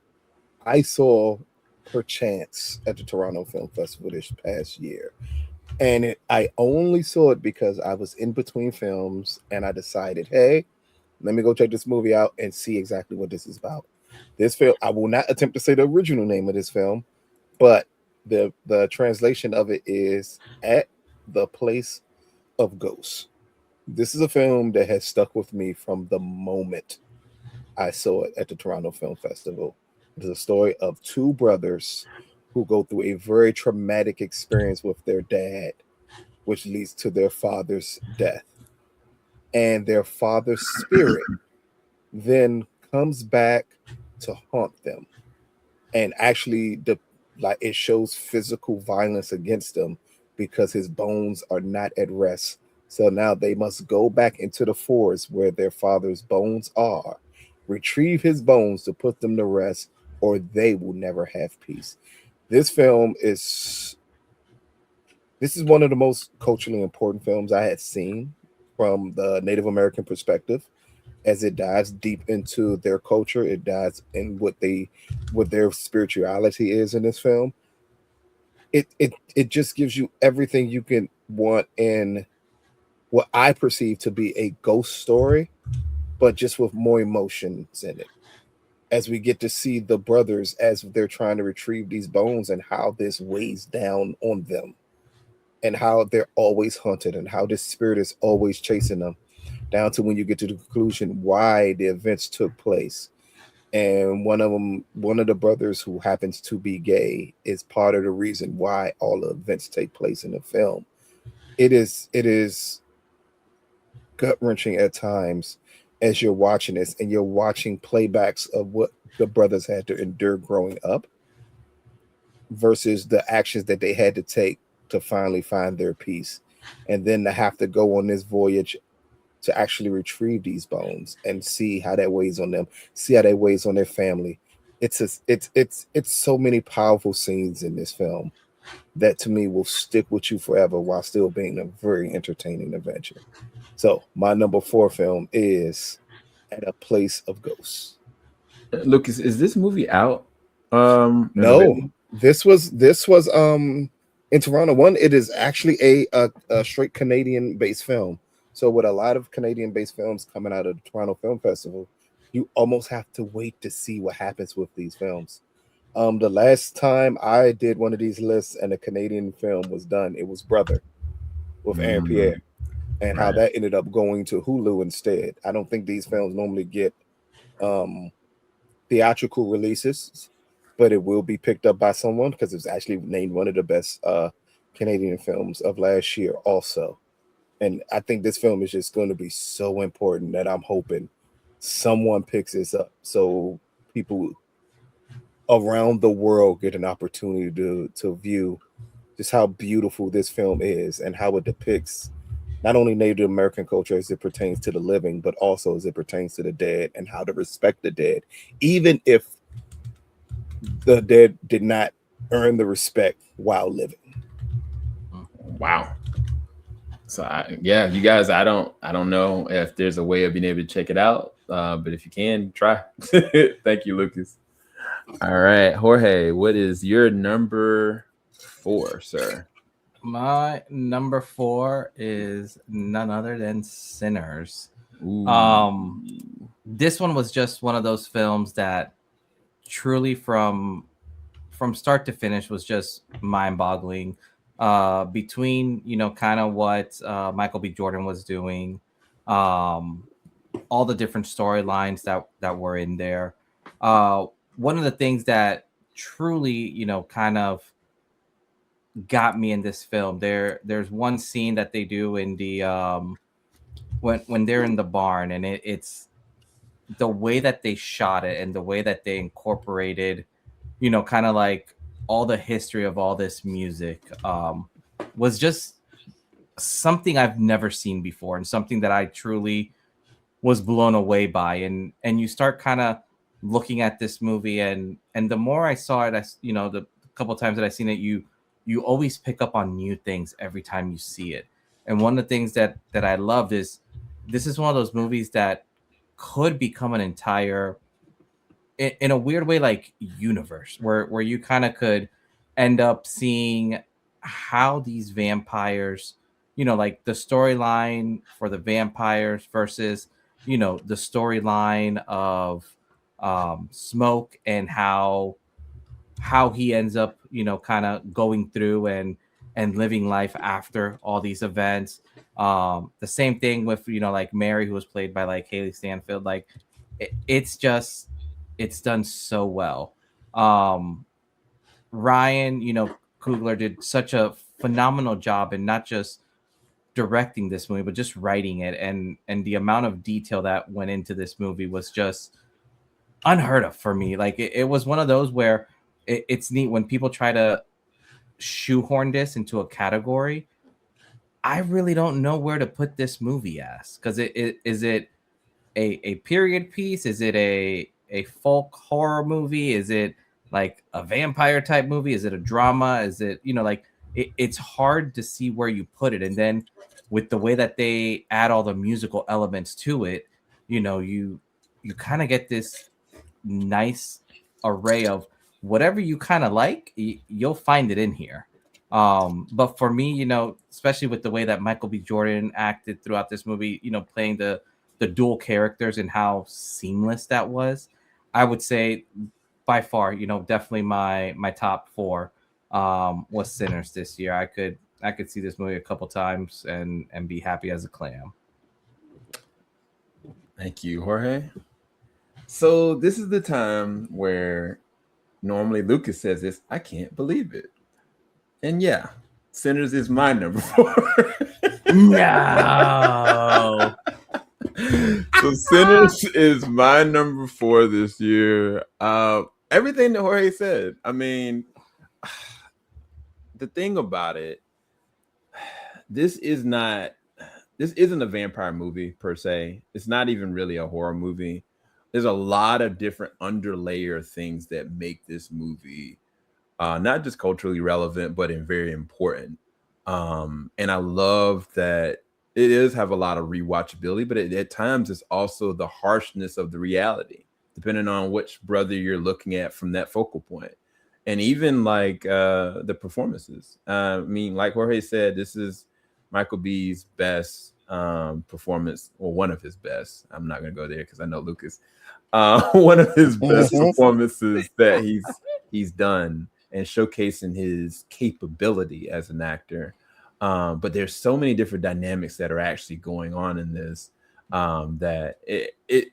I saw per chance at the Toronto Film Festival this past year. And I only saw it because I was in between films and I decided, hey, let me go check this movie out and see exactly what this is about. This film, I will not attempt to say the original name of this film, but the translation of it is At the Place of Ghosts. This is a film that has stuck with me from the moment I saw it at the Toronto Film Festival. It is a story of 2 brothers who go through a very traumatic experience with their dad, which leads to their father's death. And their father's spirit then comes back to haunt them. And actually, it shows physical violence against them because his bones are not at rest. So now they must go back into the forest where their father's bones are, retrieve his bones to put them to rest, or they will never have peace. This film is one of the most culturally important films I had seen from the Native American perspective, as it dives deep into their culture. It dives in what their spirituality is in this film. It just gives you everything you can want in what I perceive to be a ghost story, but just with more emotions in it. As we get to see the brothers as they're trying to retrieve these bones and how this weighs down on them and how they're always hunted and how this spirit is always chasing them, down to when you get to the conclusion why the events took place. And one of the brothers, who happens to be gay, is part of the reason why all the events take place in the film. It is gut-wrenching at times as you're watching this and you're watching playbacks of what the brothers had to endure growing up versus the actions that they had to take to finally find their peace, and then to have to go on this voyage to actually retrieve these bones and see how that weighs on them, see how that weighs on their family. It's so many powerful scenes in this film that to me will stick with you forever while still being a very entertaining adventure. So my number 4 film is at a place of ghosts. Lucas, is this movie out? No, this was in Toronto. One, it is actually a straight Canadian based film. So with a lot of Canadian based films coming out of the Toronto Film Festival, you almost have to wait to see what happens with these films. The last time I did one of these lists and a Canadian film was done, it was Brother with Aaron Pierre, and how that ended up going to Hulu instead. I don't think these films normally get theatrical releases, but it will be picked up by someone because it's actually named one of the best Canadian films of last year also. And I think this film is just going to be so important that I'm hoping someone picks this up so people around the world get an opportunity to view just how beautiful this film is and how it depicts not only Native American culture as it pertains to the living, but also as it pertains to the dead and how to respect the dead, even if the dead did not earn the respect while living. Wow. So yeah, you guys, I don't know if there's a way of being able to check it out, but if you can, try. Thank you, Lucas. All right, Jorge, what is your number 4, sir? My number 4 is none other than Sinners. Ooh. This one was just one of those films that truly from start to finish was just mind-boggling. Between kind of what Michael B. Jordan was doing, all the different storylines that were in there. One of the things that truly kind of got me in this film, there's one scene that they do in the when they're in the barn, and it's the way that they shot it and the way that they incorporated kind of like all the history of all this music was just something I've never seen before, and something that I truly was blown away by. And you start kind of looking at this movie, and the more I saw it, the couple times that I've seen it, you always pick up on new things every time you see it. And one of the things that I loved is this is one of those movies that could become an entire, in a weird way, like universe where you kind of could end up seeing how these vampires, like the storyline for the vampires versus the storyline of Smoke, and how he ends up kind of going through and living life after all these events. The same thing with like Mary, who was played by like Haley Stanfield. Like it's done so well. Ryan Coogler did such a phenomenal job in not just directing this movie but just writing it, and the amount of detail that went into this movie was just unheard of for me. Like it was one of those where it's neat when people try to shoehorn this into a category. I really don't know where to put this movie as, because is it a period piece? Is it a folk horror movie? Is it like a vampire type movie? Is it a drama? Is it like it's hard to see where you put it. And then with the way that they add all the musical elements to it, you kind of get this nice array of whatever you kind of like, you'll find it in here. But for me, especially with the way that Michael B. Jordan acted throughout this movie, playing the dual characters and how seamless that was, I would say by far, definitely my top 4 was Sinners this year. I could see this movie a couple times and be happy as a clam. Thank you, Jorge. So this is the time where normally Lucas says this, I can't believe it. And yeah, Sinners is my number 4. No. So Sinners is my number 4 this year. Everything that Jorge said. I mean, the thing about it, this isn't a vampire movie per se. It's not even really a horror movie. There's a lot of different underlayer things that make this movie not just culturally relevant, but very important. And I love that it is have a lot of rewatchability, but at times it's also the harshness of the reality, depending on which brother you're looking at from that focal point. And even like the performances. I mean, like Jorge said, this is Michael B's best performance, or one of his best. I'm not gonna go there because I know Lucas. One of his best performances that he's done, and showcasing his capability as an actor. But there's so many different dynamics that are actually going on in this that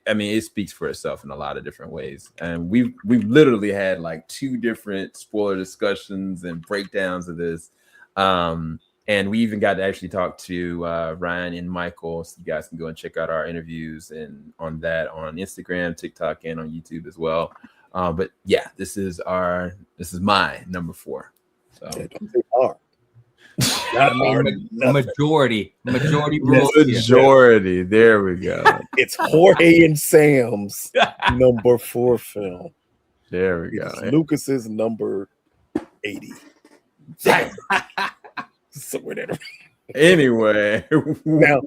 I mean, it speaks for itself in a lot of different ways. And we've literally had like 2 different spoiler discussions and breakdowns of this. And we even got to actually talk to Ryan and Michael, so you guys can go and check out our interviews and on that on Instagram, TikTok, and on YouTube as well. But yeah, this is my number 4. So I mean, majority rules. Majority. There we go. It's Jorge and Sam's number 4 film. There we go. It's Lucas's number 80. Somewhere there. Anyway,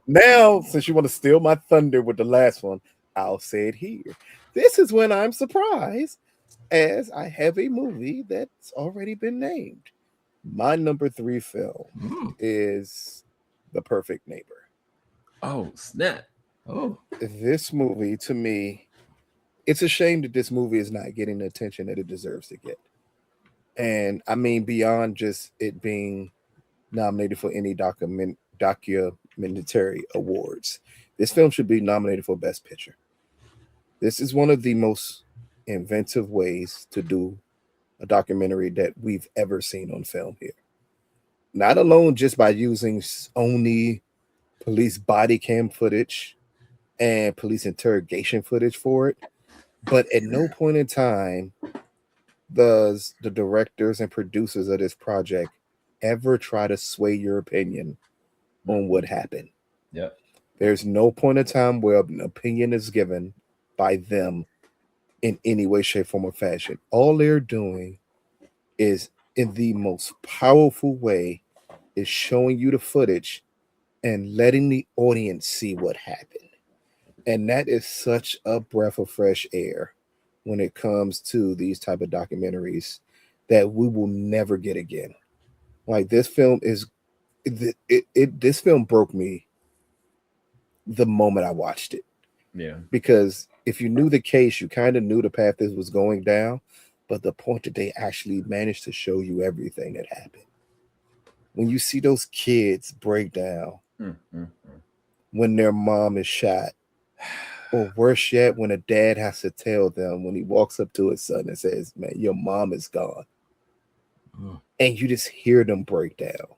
now, since you want to steal my thunder with the last one, I'll say it here. This is when I'm surprised, as I have a movie that's already been named. My number 3 film is The Perfect Neighbor. Oh, snap. Oh, This movie, to me, it's a shame that this movie is not getting the attention that it deserves to get. And I mean, beyond just it being nominated for any documentary awards, this film should be nominated for Best Picture. This is one of the most inventive ways to do a documentary that we've ever seen on film here. Not alone just by using only police body cam footage and police interrogation footage for it, but at no point in time does the directors and producers of this project ever try to sway your opinion on what happened. Yep. There's no point in time where an opinion is given by them in any way, shape, form, or fashion. All they're doing is, in the most powerful way, is showing you the footage and letting the audience see what happened. And that is such a breath of fresh air when it comes to these type of documentaries that we will never get again. Like, this film is this film broke me the moment I watched it. Yeah. Because if you knew the case, you kind of knew the path this was going down, but the point that they actually managed to show you everything that happened. When you see those kids break down when their mom is shot, or worse yet, when a dad has to tell them when he walks up to his son and says, "Man, your mom is gone." And you just hear them break down.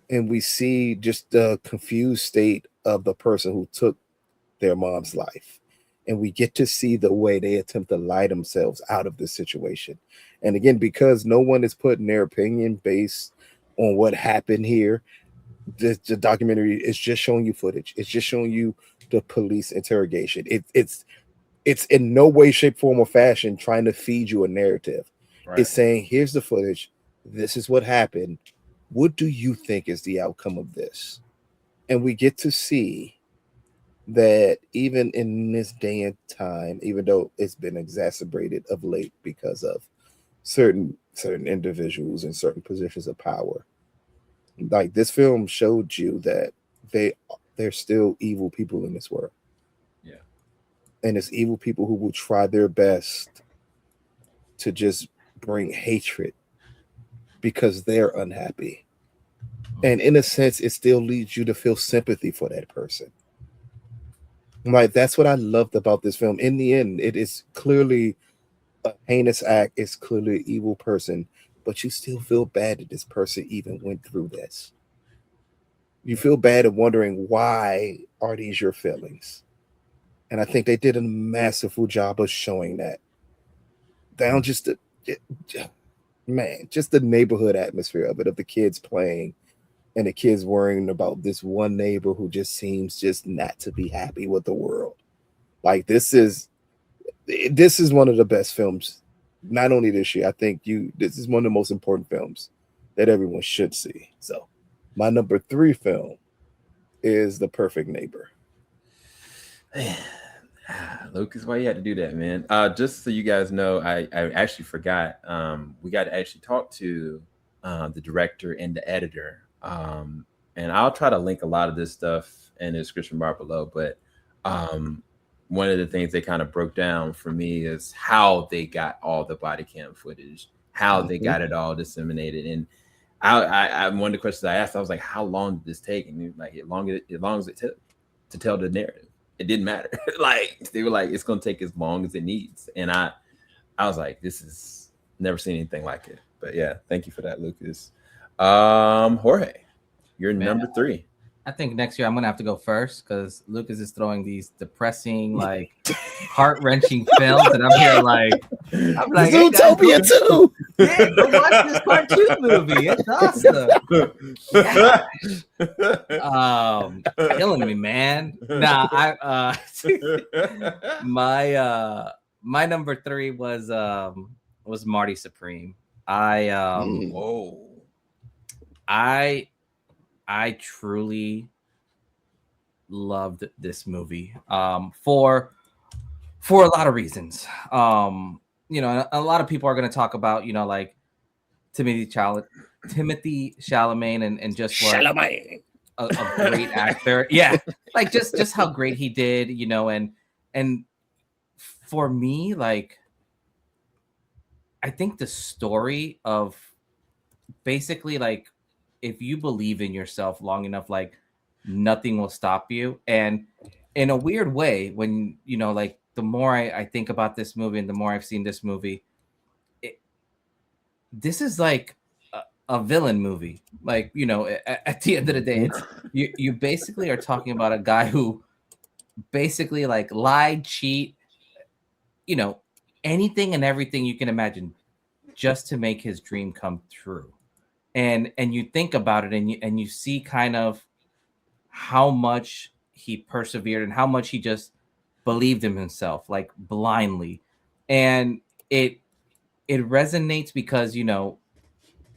And we see just the confused state of the person who took their mom's life. And we get to see the way they attempt to lie themselves out of this situation. And again, because no one is putting their opinion based on what happened here, the documentary is just showing you footage. It's just showing you the police interrogation. It's in no way, shape, form, or fashion trying to feed you a narrative. Right. It's saying, here's the footage. This is what happened. What do you think is the outcome of this? And we get to see that even in this day and time, even though it's been exacerbated of late because of certain individuals in certain positions of power, like, this film showed you that there's still evil people in this world. Yeah. And it's evil people who will try their best to just bring hatred because they're unhappy. And in a sense, it still leads you to feel sympathy for that person. Like, that's what I loved about this film. In the end, it is clearly a heinous act. It's clearly an evil person, but you still feel bad that this person even went through this. You feel bad and wondering, why are these your feelings? And I think they did a masterful job of showing that. Down just the neighborhood atmosphere of it, of the kids playing and the kids worrying about this one neighbor who just seems just not to be happy with the world. Like, this is one of the best films, not only this year. I think this is one of the most important films that everyone should see. So my number 3 film is The Perfect Neighbor. Lucas, why you had to do that, man? Just so you guys know, I actually forgot. We got to actually talk to the director and the editor. And I'll try to link a lot of this stuff in the description bar below. But one of the things they kind of broke down for me is how they got all the body cam footage, how they got it all disseminated. And I one of the questions I asked, I was like, how long did this take? And he was like, as long as it took to tell the narrative. It didn't matter. Like they were like, it's gonna take as long as it needs. And I was like, this is never seen anything like it. But yeah, thank you for that, Lucas. Jorge, you're number 3. I think next year I'm gonna have to go first because Lucas is throwing these depressing, like heart-wrenching films, and I'm here like Zootopia 2. Yeah, go watch this cartoon movie. It's awesome. Killing me, man. Nah, my number 3 was Marty Supreme. I truly loved this movie for a lot of reasons. You know, a lot of people are going to talk about, you know, like Timothy Chalamet and just what a great actor. Yeah, like just how great he did, you know, and for me, like I think the story of basically like if you believe in yourself long enough, like nothing will stop you. And in a weird way, when, you know, like the more I think about this movie and the more I've seen this movie, this is like a villain movie. Like, you know, at the end of the day, it's you basically are talking about a guy who basically like lied, cheat, you know, anything and everything you can imagine just to make his dream come true. And you think about it and you see kind of how much he persevered and how much he just believed in himself, like blindly. And it resonates because, you know,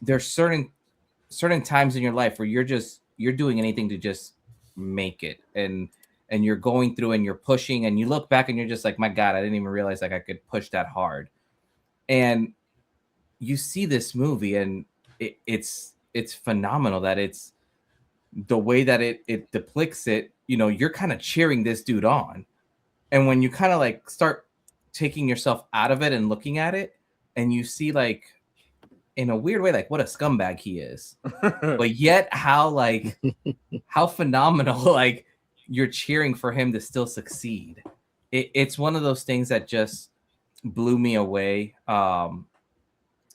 there's certain times in your life where you're doing anything to just make it, and you're going through and you're pushing and you look back and you're just like, my God, I didn't even realize like I could push that hard. And you see this movie and it's phenomenal that it's the way that it depicts it. You know, you're kind of cheering this dude on, and when you kind of like start taking yourself out of it and looking at it, and you see like in a weird way like what a scumbag he is, but yet how like how phenomenal like you're cheering for him to still succeed. It's one of those things that just blew me away. And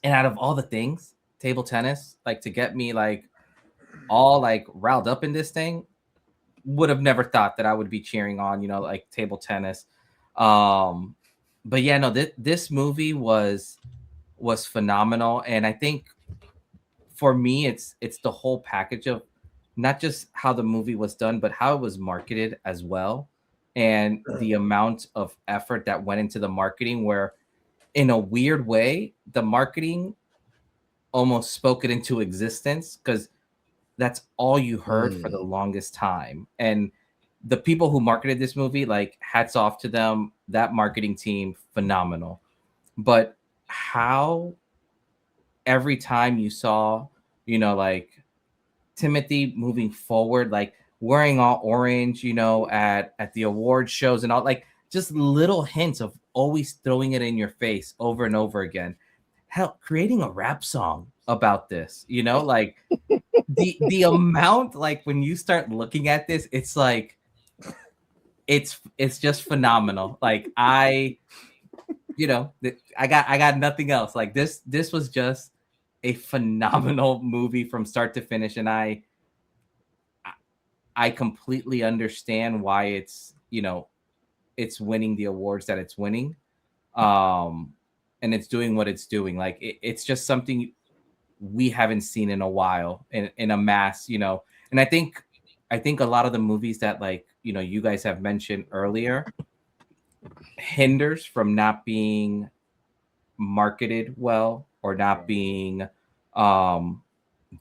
out of all the things, table tennis, like to get me like all like riled up in this thing, would have never thought that I would be cheering on, you know, like table tennis. But yeah, no, this movie was phenomenal. And I think for me, it's the whole package of not just how the movie was done, but how it was marketed as well. And the amount of effort that went into the marketing, where in a weird way, the marketing almost spoke it into existence because that's all you heard for the longest time. And the people who marketed this movie, like hats off to them, that marketing team, phenomenal. But how every time you saw, you know, like Timothy moving forward, like wearing all orange, you know, at the award shows and all, like just little hints of always throwing it in your face over and over again. Hell, creating a rap song about this, you know, like the amount, like when you start looking at this, it's like it's just phenomenal. Like you know, I got nothing else. Like this was just a phenomenal movie from start to finish, and I completely understand why it's, you know, it's winning the awards that it's winning, and it's doing what it's doing. Like it's just something we haven't seen in a while in a mass, you know. And I think a lot of the movies that, like, you know, you guys have mentioned earlier hinders from not being marketed well or not being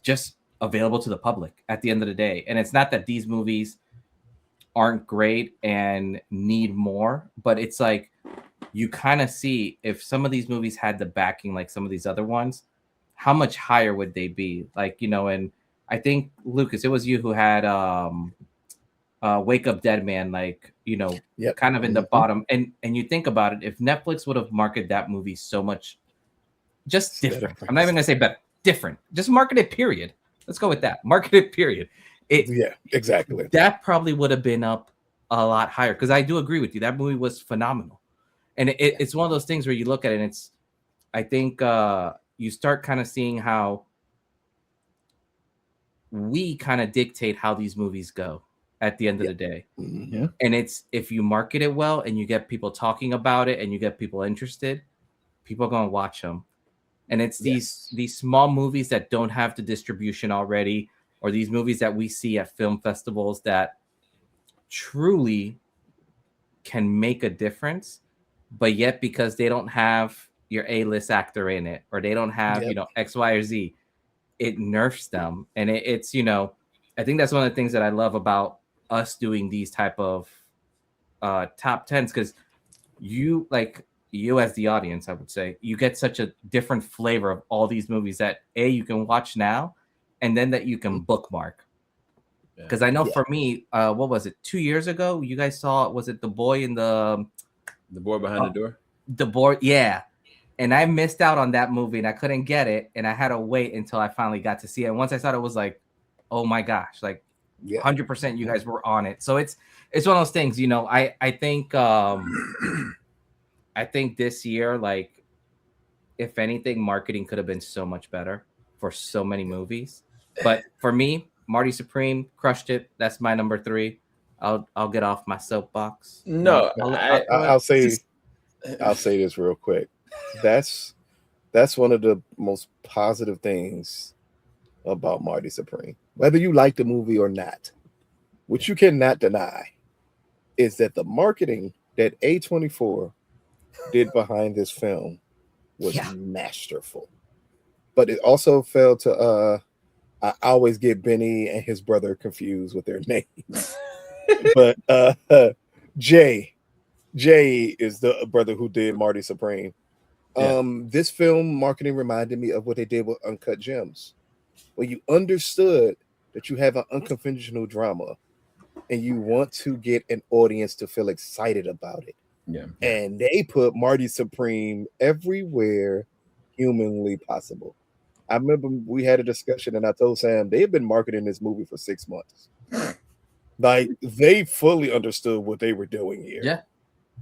just available to the public at the end of the day. And it's not that these movies aren't great and need more, but it's like you kind of see if some of these movies had the backing like some of these other ones, how much higher would they be? Like, you know, and I think Lucas, it was you who had Wake Up Dead Man, like, you know, kind of in the bottom. And you think about it, if Netflix would have marketed that movie so much just different. I'm not even gonna say better, different. Just market it, period. Let's go with that. Market it, period. Exactly. That probably would have been up a lot higher, because I do agree with you. That movie was phenomenal. And it's one of those things where you look at it and it's, I think you start kind of seeing how we kind of dictate how these movies go at the end of the day. Mm-hmm. And it's, if you market it well and you get people talking about it and you get people interested, people are going to watch them. And it's these small movies that don't have the distribution already, or these movies that we see at film festivals that truly can make a difference, but yet because they don't have your A-list actor in it, or they don't have, you know, X, Y, or Z, it nerfs them. And it's, you know, I think that's one of the things that I love about us doing these type of top 10s, because you as the audience, I would say, you get such a different flavor of all these movies that you can watch now, and then that you can bookmark. Because I know for me, what was it, 2 years ago? You guys saw, was it The Boy in the Boy Behind the Door? The Boy, yeah. And I missed out on that movie, and I couldn't get it, and I had to wait until I finally got to see it. And once I saw it, it was like, oh my gosh, like 100% you guys were on it. So it's one of those things, you know. I think I think this year, like, if anything, marketing could have been so much better for so many movies. But for me, Marty Supreme crushed it. That's my number 3. I'll get off my soapbox. No, I'll say this real quick. That's one of the most positive things about Marty Supreme. Whether you like the movie or not, which you cannot deny, is that the marketing that A24 did behind this film was masterful. But it also fell to I always get Benny and his brother confused with their names. But Jay is the brother who did Marty Supreme. This film marketing reminded me of what they did with Uncut Gems, where you understood that you have an unconventional drama and you want to get an audience to feel excited about it. And they put Marty Supreme everywhere humanly possible. I remember we had a discussion and I told Sam they had been marketing this movie for 6 months. Like, they fully understood what they were doing here. Yeah.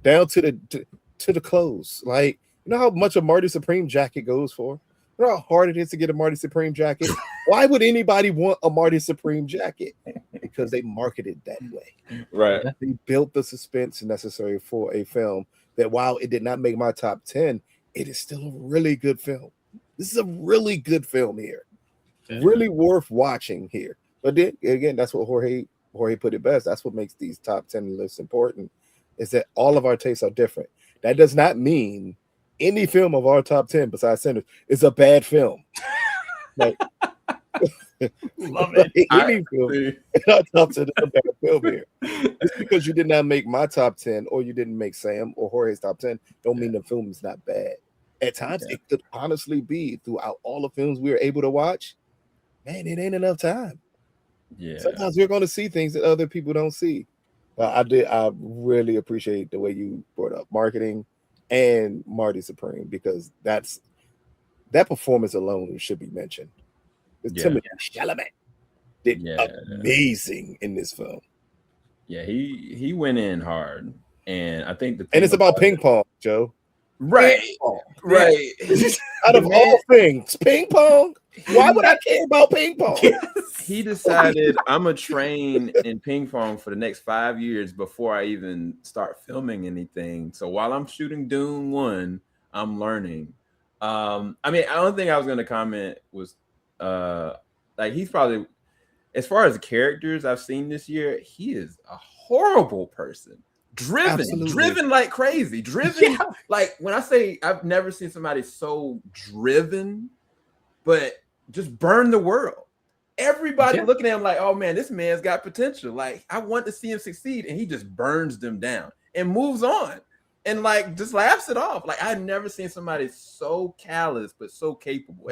Down to the clothes. Like, you know how much a Marty Supreme jacket goes for? You know how hard it is to get a Marty Supreme jacket? Why would anybody want a Marty Supreme jacket? Because they marketed that way. Right. They built the suspense necessary for a film that, while it did not make my top 10, it is still a really good film. This is a really good film here. Really worth watching here. But then again, that's what Jorge put it best. That's what makes these top 10 lists important, is that all of our tastes are different. That does not mean any film of our top 10 besides Sinners is a bad film. Like, love it. Any film in our top 10 is a bad film here. Just because you did not make my top 10, or you didn't make Sam or Jorge's top 10, don't mean the film is not bad. At times, it could honestly be, throughout all the films we were able to watch, man, it ain't enough time. Sometimes we're going to see things that other people don't see. I really appreciate the way you brought up marketing and Marty Supreme, because that performance alone should be mentioned. Timothée Chalamet did amazing in this film. Yeah, he went in hard, and I think and it's about ping pong, Joe. Right, right. Out of all things, ping pong. Why would I care about ping pong? He decided, I'm gonna train in ping pong for the next 5 years before I even start filming anything. So while I'm shooting Dune 1, I'm learning. I mean, the only thing I was gonna comment was like, he's probably, as far as characters I've seen this year, he is a horrible person. Driven like crazy. Like, when I say I've never seen somebody so driven, but just burn the world. everybody looking at him like, oh man, this man's got potential. Like, I want to see him succeed, and he just burns them down and moves on and like just laughs it off. Like, I've never seen somebody so callous but so capable.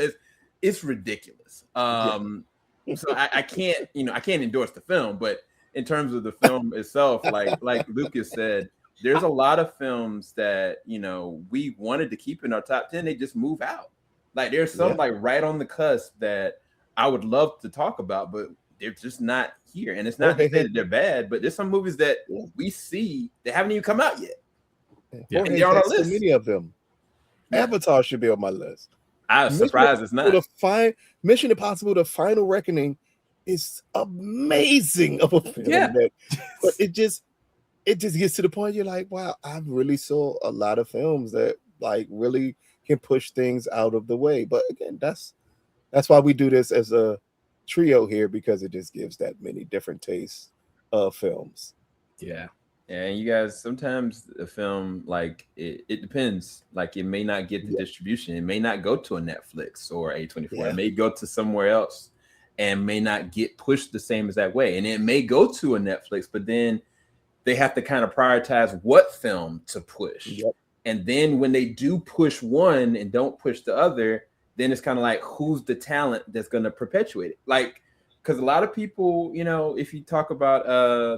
It's ridiculous. So I can't, I can't endorse the film, but in terms of the film itself, like Lucas said, there's a lot of films that we wanted to keep in our top 10. They just move out. Like, there's some like right on the cusp that I would love to talk about, but they're just not here. And it's not to say that they're bad, but there's some movies that we see that haven't even come out yet. Yeah. And they're on our list. So many of them. Avatar should be on my list. I was surprised it's not. Mission Impossible: The Final Reckoning is amazing of a film. But it just gets to the point you're like, wow, I really saw a lot of films that like really can push things out of the way. But again, that's why we do this as a trio here, because it just gives that many different tastes of films. Yeah. And you guys, sometimes a film, like it depends. Like, it may not get the distribution. It may not go to a Netflix or A24. It may go to somewhere else and may not get pushed the same as that way. And it may go to a Netflix, but then they have to kind of prioritize what film to push. And then when they do push one and don't push the other, then it's kind of like, who's the talent that's going to perpetuate it? Like, because a lot of people, if you talk about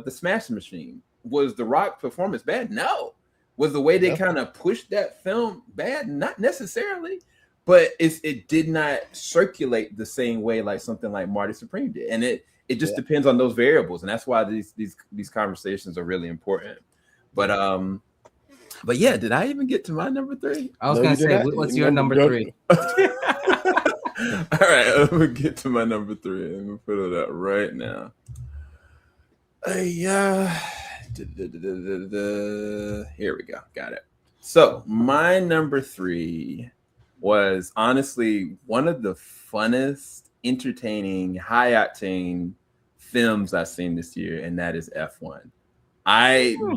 the Smash Machine, was The Rock performance bad? No. Was the way they kind of pushed that film bad? Not necessarily, but it did not circulate the same way like something like Marty Supreme did. And it just depends on those variables. And that's why these conversations are really important. But yeah, did I even get to my number 3? I was going to say, what's your number 3? All right, I'm going to get to my number 3. I'm going to put it up right now. Here we go. Got it. So my number 3 was honestly one of the funnest, entertaining, high octane films I've seen this year, and that is F1.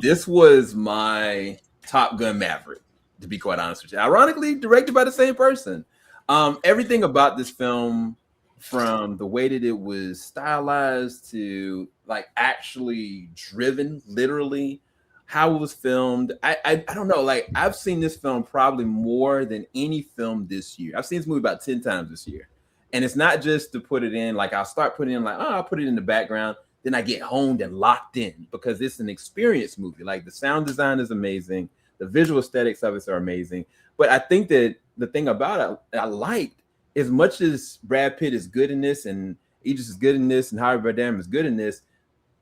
This was my Top Gun Maverick, to be quite honest with you. Ironically, directed by the same person. Everything about this film, from the way that it was stylized to like actually driven, literally, how it was filmed. I don't know. Like, I've seen this film probably more than any film this year. I've seen this movie about 10 times this year. And it's not just to put it in, like I'll start putting in like, oh, I'll put it in the background. Then I get honed and locked in because it's an experience movie. Like, the sound design is amazing. The visual aesthetics of it are amazing. But I think that the thing about it I liked, as much as Brad Pitt is good in this and Idris is good in this and Javier Bardem is good in this,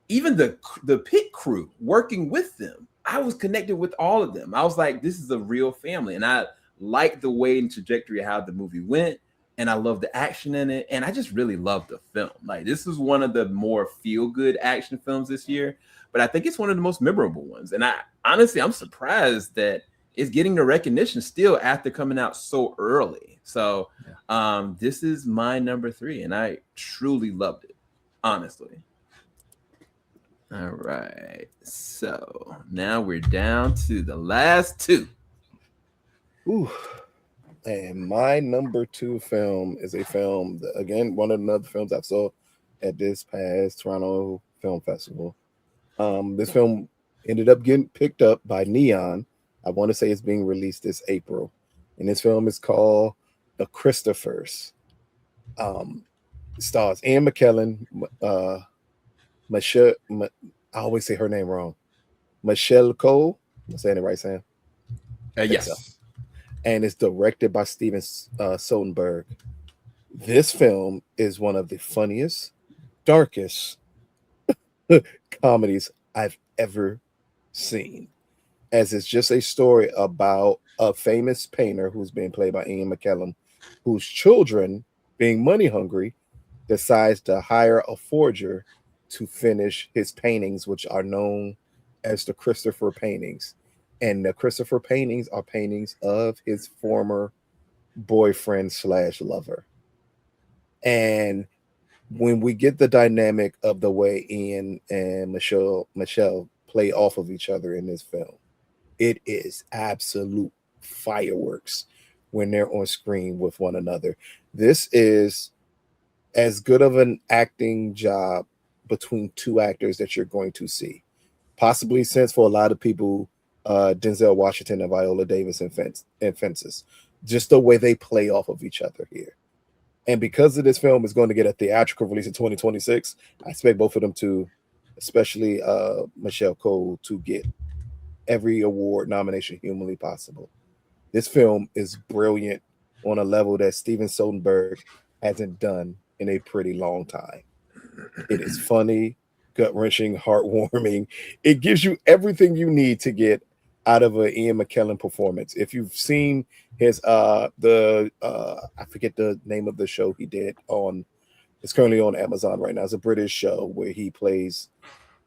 even the pit crew working with them, I was connected with all of them. I was like, this is a real family. And I liked the way and trajectory of how the movie went. And I love the action in it. And I just really love the film. Like, this is one of the more feel-good action films this year. But I think it's one of the most memorable ones. And I'm surprised that it's getting the recognition still after coming out so early. So this is my number 3, and I truly loved it, honestly. All right. So now we're down to the last 2. Ooh. And my number 2 film is a film that, again, one of the other films I saw at this past Toronto Film Festival. This film ended up getting picked up by Neon. I want to say it's being released this April. And this film is called The Christophers. It stars Ian McKellen, Michelle, I always say her name wrong. Michelle Cole. I'm saying it right, Sam? Yes. So. And it's directed by Steven Soderbergh. This film is one of the funniest, darkest comedies I've ever seen, as it's just a story about a famous painter who's being played by Ian McKellen, whose children, being money hungry, decides to hire a forger to finish his paintings, which are known as the Christopher paintings. And the Christopher paintings are paintings of his former boyfriend / lover. And when we get the dynamic of the way Ian and Michelle play off of each other in this film, it is absolute fireworks when they're on screen with one another. This is as good of an acting job between two actors that you're going to see. Possibly since for a lot of people, Denzel Washington and Viola Davis in Fences. Just the way they play off of each other here. And because of this film is going to get a theatrical release in 2026, I expect both of them to, especially Michelle Cole, to get every award nomination humanly possible. This film is brilliant on a level that Steven Soderbergh hasn't done in a pretty long time. It is funny, gut wrenching, heartwarming. It gives you everything you need to get out of an Ian McKellen performance. If you've seen his I forget the name of the show he did on, it's currently on Amazon right now. It's a British show where he plays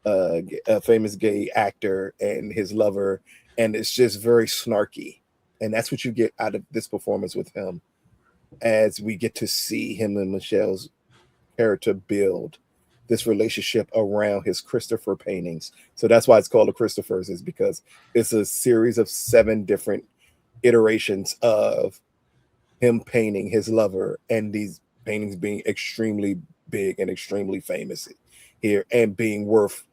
a famous gay actor and his lover, and it's just very snarky. And that's what you get out of this performance with him, as we get to see him and Michelle's character build this relationship around his Christopher paintings. So that's why it's called the Christophers, is because it's a series of 7 different iterations of him painting his lover, and these paintings being extremely big and extremely famous here and being worth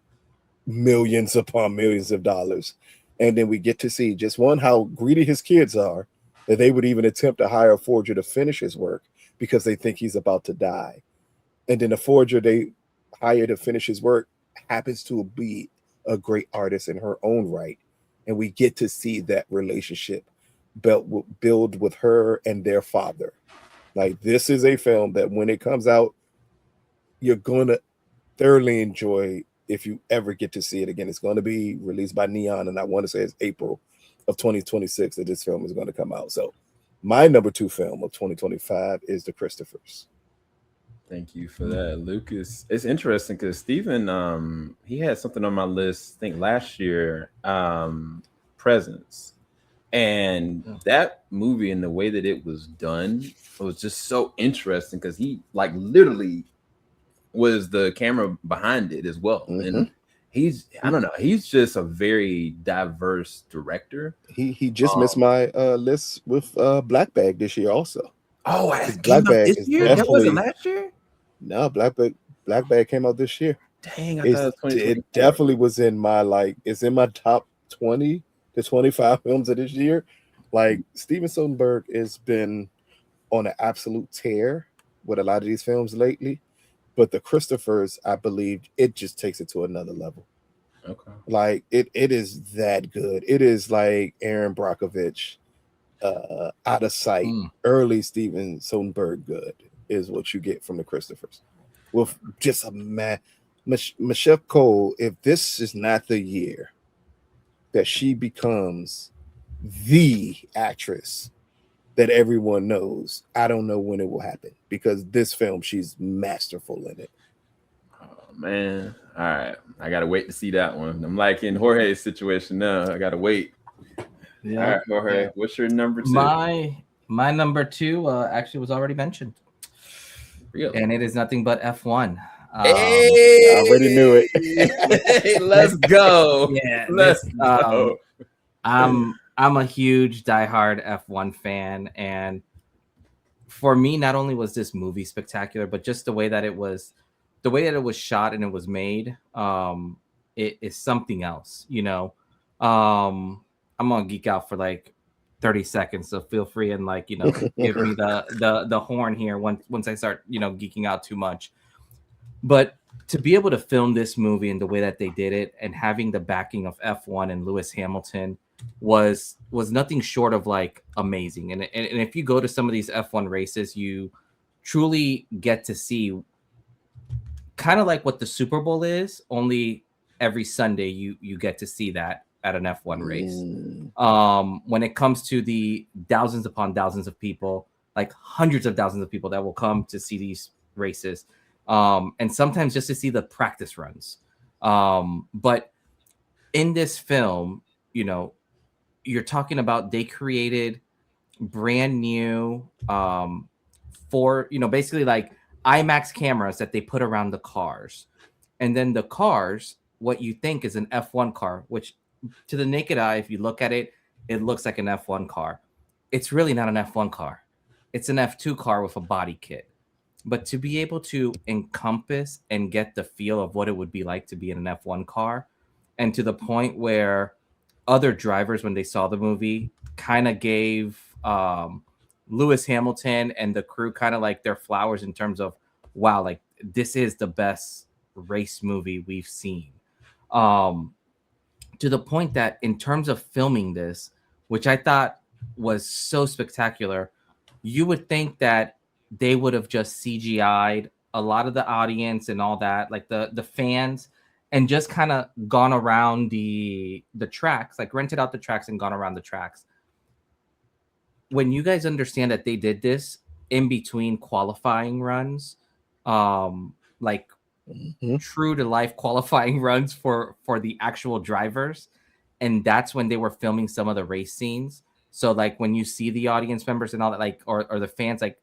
millions upon millions of dollars. And then we get to see just one, how greedy his kids are, that they would even attempt to hire a forger to finish his work because they think he's about to die. And then the forger they hire to finish his work happens to be a great artist in her own right. And we get to see that relationship build with her and their father. Like, this is a film that when it comes out, you're going to thoroughly enjoy if you ever get to see it again. It's going to be released by Neon, and I want to say it's April of 2026 that this film is going to come out. So my number 2 film of 2025 is The Christophers. Thank you for that, Lucas. It's interesting because Steven, he had something on my list, I think last year, Presence. And that movie and the way that it was done was just so interesting because he like literally was the camera behind it as well. And I don't know, he's just a very diverse director. He just missed my list with Black Bag this year also. Oh, it came out this year? That wasn't last year? No, Black Bag came out this year. Dang, I thought it definitely was in my it's in my top 20 to 25 films of this year. Like, Steven Soderbergh has been on an absolute tear with a lot of these films lately. But The Christophers, I believe, it just takes it to another level. Okay. Like, it is that good. It is like Aaron Brockovich, Out of Sight, early Steven Soderbergh good is what you get from The Christophers. With just a Michelle Cole, if this is not the year that she becomes the actress that everyone knows, I don't know when it will happen, because this film, she's masterful in it. Oh man. All right. I gotta wait to see that one. I'm like in Jorge's situation now. I gotta wait. Yeah. All right, Jorge. Yeah. What's your number 2? My number 2 actually was already mentioned. Really? And it is nothing but F1. Hey! I already knew it. Let's go. Yeah, let's go. I'm a huge diehard F1 fan, and for me, not only was this movie spectacular, but just the way that it was shot and it was made, it is something else. You know, I'm gonna geek out for like 30 seconds, so feel free and give me the horn here once I start geeking out too much. But to be able to film this movie and the way that they did it, and having the backing of F1 and Lewis Hamilton was nothing short of like amazing. And if you go to some of these F1 races, you truly get to see kind of like what the Super Bowl is, only every Sunday you get to see that at an F1 race. When it comes to the thousands upon thousands of people, like hundreds of thousands of people that will come to see these races, and sometimes just to see the practice runs. But in this film, you're talking about they created brand new basically like IMAX cameras that they put around the cars. And then the cars, what you think is an F1 car, which to the naked eye, if you look at it, it looks like an F1 car. It's really not an F1 car. It's an F2 car with a body kit. but to be able to encompass and get the feel of what it would be like to be in an F1 car, and to the point where other drivers, when they saw the movie, kind of gave Lewis Hamilton and the crew kind of like their flowers in terms of, wow, like this is the best race movie we've seen. Um, to the point that in terms of filming this, which I thought was so spectacular, you would think that they would have just CGI'd a lot of the audience and all that, like the fans, and just kind of gone around the tracks, like rented out the tracks and gone around the tracks. When you guys understand that they did this in between qualifying runs, like true to life qualifying runs for the actual drivers, and that's when they were filming some of the race scenes. So like when you see the audience members and all that, like or the fans, like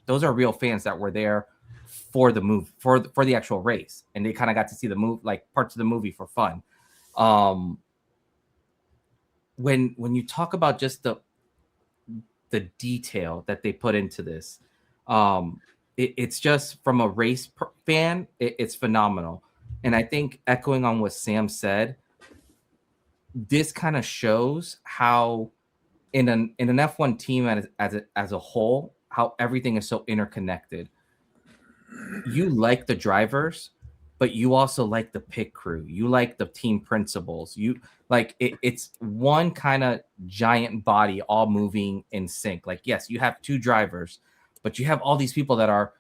those are real fans that were there for the move for the actual race, and they kind of got to see the move, like parts of the movie for fun. When you talk about just the detail that they put into this, it's just from a race fan, it's phenomenal. And I think echoing on what Sam said, this kind of shows how in an F1 team as a whole, how everything is so interconnected. You like the drivers, but you also like the pit crew. You like the team principals. You like it's one kind of giant body all moving in sync. Like, yes, you have two drivers, but you have all these people that are,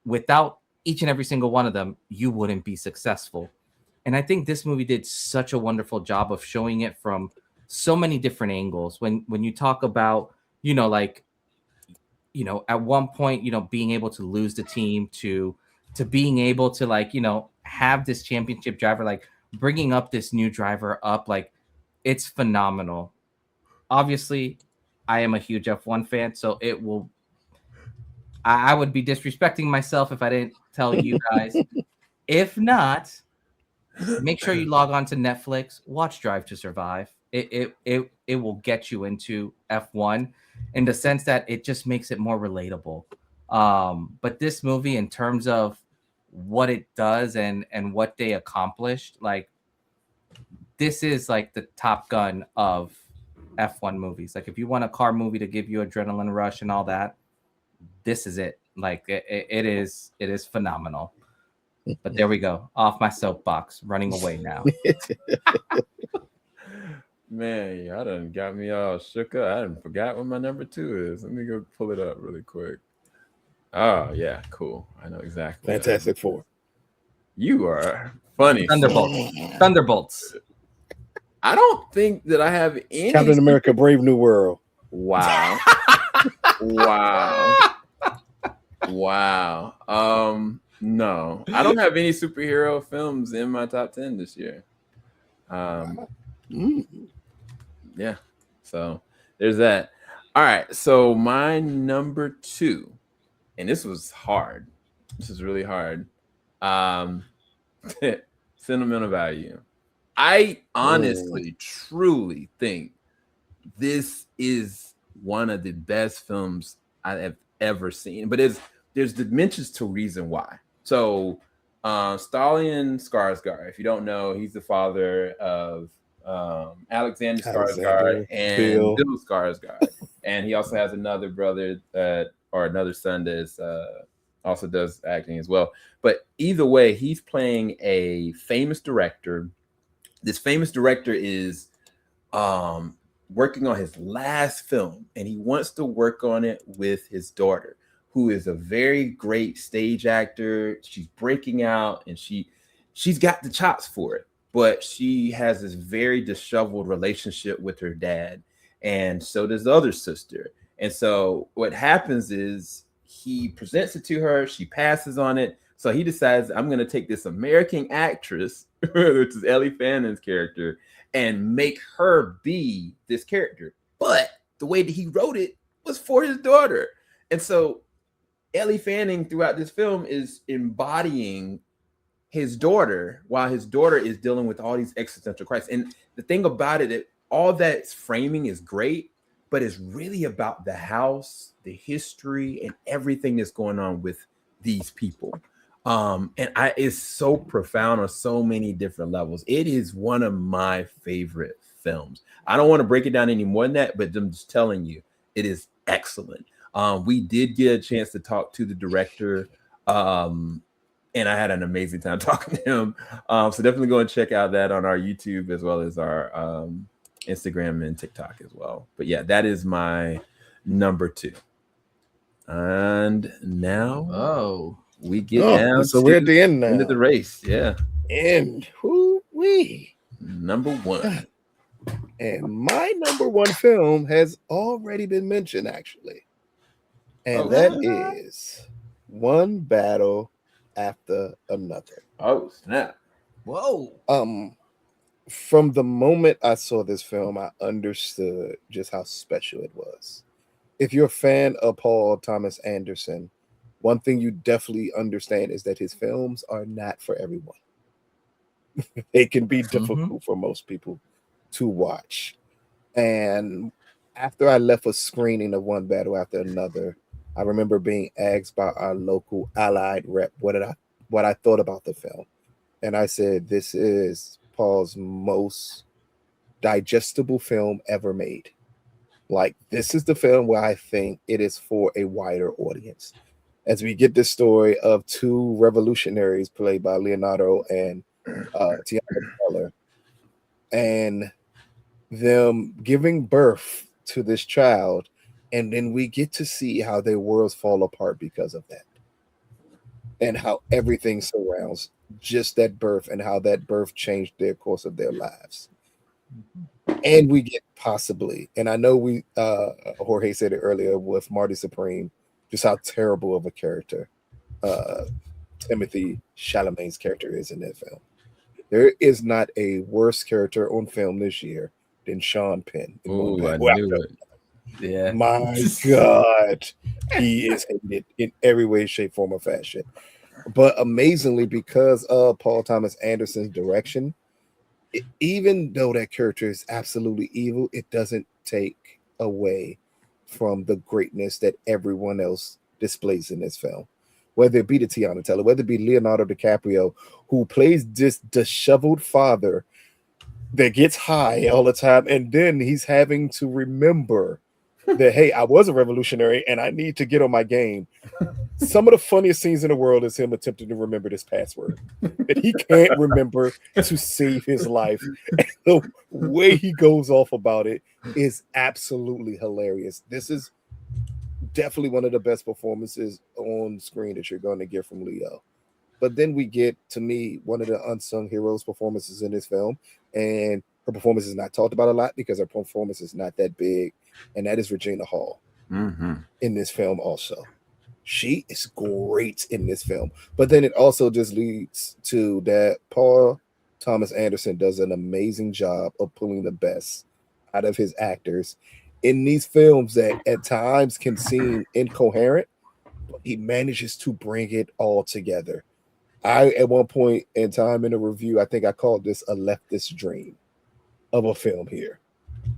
without each and every single one of them, you wouldn't be successful. And I think this movie did such a wonderful job of showing it from so many different angles. When you talk about, at one point, being able to lose the team to being able to have this championship driver, like bringing up this new driver up, like it's phenomenal. Obviously, I am a huge F1 fan, so I would be disrespecting myself if I didn't tell you guys. If not, make sure you log on to Netflix, watch Drive to Survive. It will get you into F1 in the sense that it just makes it more relatable. But this movie, in terms of what it does and what they accomplished, like this is like the Top Gun of F1 movies. Like if you want a car movie to give you adrenaline rush and all that, this is it. Like it is phenomenal. But there we go. Off my soapbox, running away now. Man, y'all done got me all shook up. I done forgot what my number 2 is. Let me go pull it up really quick. Oh, yeah, cool. I know exactly. Fantastic Four. You are funny. Thunderbolts. I don't think that I have any. Captain America, Brave New World. Wow. Wow. No, I don't have any superhero films in my top 10 this year. Yeah, so there's that. All right, so my number 2, and this was hard. This is really hard. Sentimental value. I honestly, truly think this is one of the best films I have ever seen. But there's dimensions to reason why. So Stalin Skarsgård, if you don't know, he's the father of Alexander Skarsgård and Bill Skarsgård. And he also has another brother or another son that also does acting as well. But either way, he's playing a famous director. This famous director is working on his last film, and he wants to work on it with his daughter, who is a very great stage actor. She's breaking out, and she's got the chops for it, but she has this very disheveled relationship with her dad, and so does the other sister. And so what happens is he presents it to her, she passes on it, so he decides, I'm going to take this American actress, which is Ellie Fannon's character, and make her be this character. But the way that he wrote it was for his daughter. And so Ellie Fanning throughout this film is embodying his daughter while his daughter is dealing with all these existential crises. And the thing about it, all that framing is great, but it's really about the house, the history, and everything that's going on with these people. It's so profound on so many different levels. It is one of my favorite films. I don't want to break it down any more than that, but I'm just telling you, it is excellent. We did get a chance to talk to the director, and I had an amazing time talking to him. So definitely go and check out that on our YouTube as well as our Instagram and TikTok as well. But yeah, that is my number 2. And now we get down so to we're at the end now. End of the race. Yeah. And whoo-wee. Number 1. And my number 1 film has already been mentioned, actually. And that is One Battle After Another. Oh, snap. Whoa. From the moment I saw this film, I understood just how special it was. If you're a fan of Paul Thomas Anderson, one thing you definitely understand is that his films are not for everyone. They can be difficult for most people to watch. And after I left a screening of One Battle After Another, I remember being asked by our local Allied rep what I thought about the film. And I said, this is Paul's most digestible film ever made. Like, this is the film where I think it is for a wider audience. As we get this story of 2 revolutionaries played by Leonardo and Tiana Teller, and them giving birth to this child, and then we get to see how their worlds fall apart because of that, and how everything surrounds just that birth, and how that birth changed their course of their lives. And we get possibly, and I know we Jorge said it earlier with Marty Supreme, just how terrible of a character Timothy Chalamet's character is in that film. There is not a worse character on film this year than Sean Penn. Oh, I knew it. Yeah. My God. He is hated in every way, shape, form, or fashion. But amazingly, because of Paul Thomas Anderson's direction, even though that character is absolutely evil, it doesn't take away from the greatness that everyone else displays in this film. Whether it be the Tiana Teller, whether it be Leonardo DiCaprio, who plays this disheveled father that gets high all the time, and then he's having to remember that, hey, I was a revolutionary and I need to get on my game. Some of the funniest scenes in the world is him attempting to remember this password that he can't remember to save his life. And the way he goes off about it is absolutely hilarious. This is definitely one of the best performances on screen that you're going to get from Leo. But then we get, to me, one of the unsung heroes performances in this film, and her performance is not talked about a lot because her performance is not that big, and that is Regina Hall in this film also. She is great in this film. But then it also just leads to that Paul Thomas Anderson does an amazing job of pulling the best out of his actors in these films that at times can seem incoherent, but he manages to bring it all together. At one point in time in a review, I think I called this a leftist dream of a film here,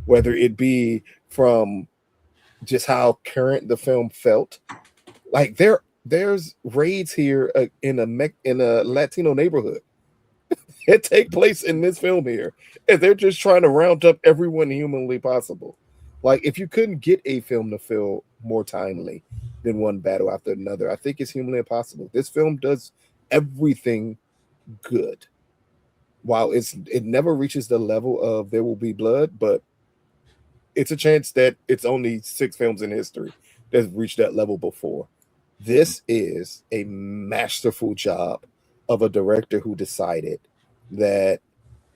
whether it be from just how current the film felt. Like there's raids here in a Latino neighborhood that take place in this film here, and they're just trying to round up everyone humanly possible. Like, if you couldn't get a film to feel more timely than One Battle After Another, I think it's humanly impossible. This film does everything good. While it never reaches the level of There Will Be Blood, but it's a chance that it's only 6 films in history that's reached that level before. This is a masterful job of a director who decided that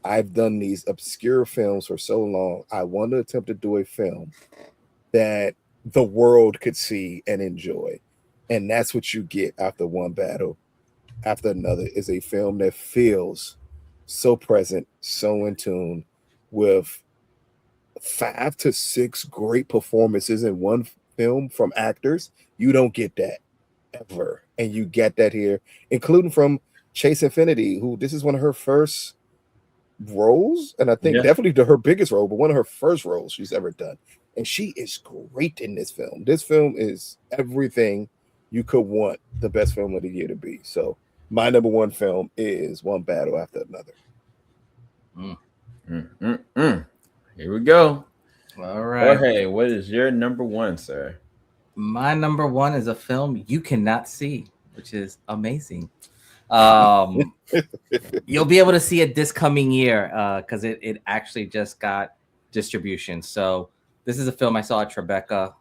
I've done these obscure films for so long. I want to attempt to do a film that the world could see and enjoy. And that's what you get after One Battle After Another, is a film that feels so present, so in tune, with 5 to 6 great performances in one film from actors. You don't get that ever. And you get that here, including from Chase Infinity, who this is one of her first roles, and I think definitely her biggest role, but one of her first roles she's ever done. And she is great in this film. This film is everything you could want the best film of the year to be. So my number one film is One Battle After Another. Here we go. All right. Jorge, what is your number one, sir? My number one is a film you cannot see, which is amazing. You'll be able to see it this coming year because it actually just got distribution. So this is a film I saw at Tribeca.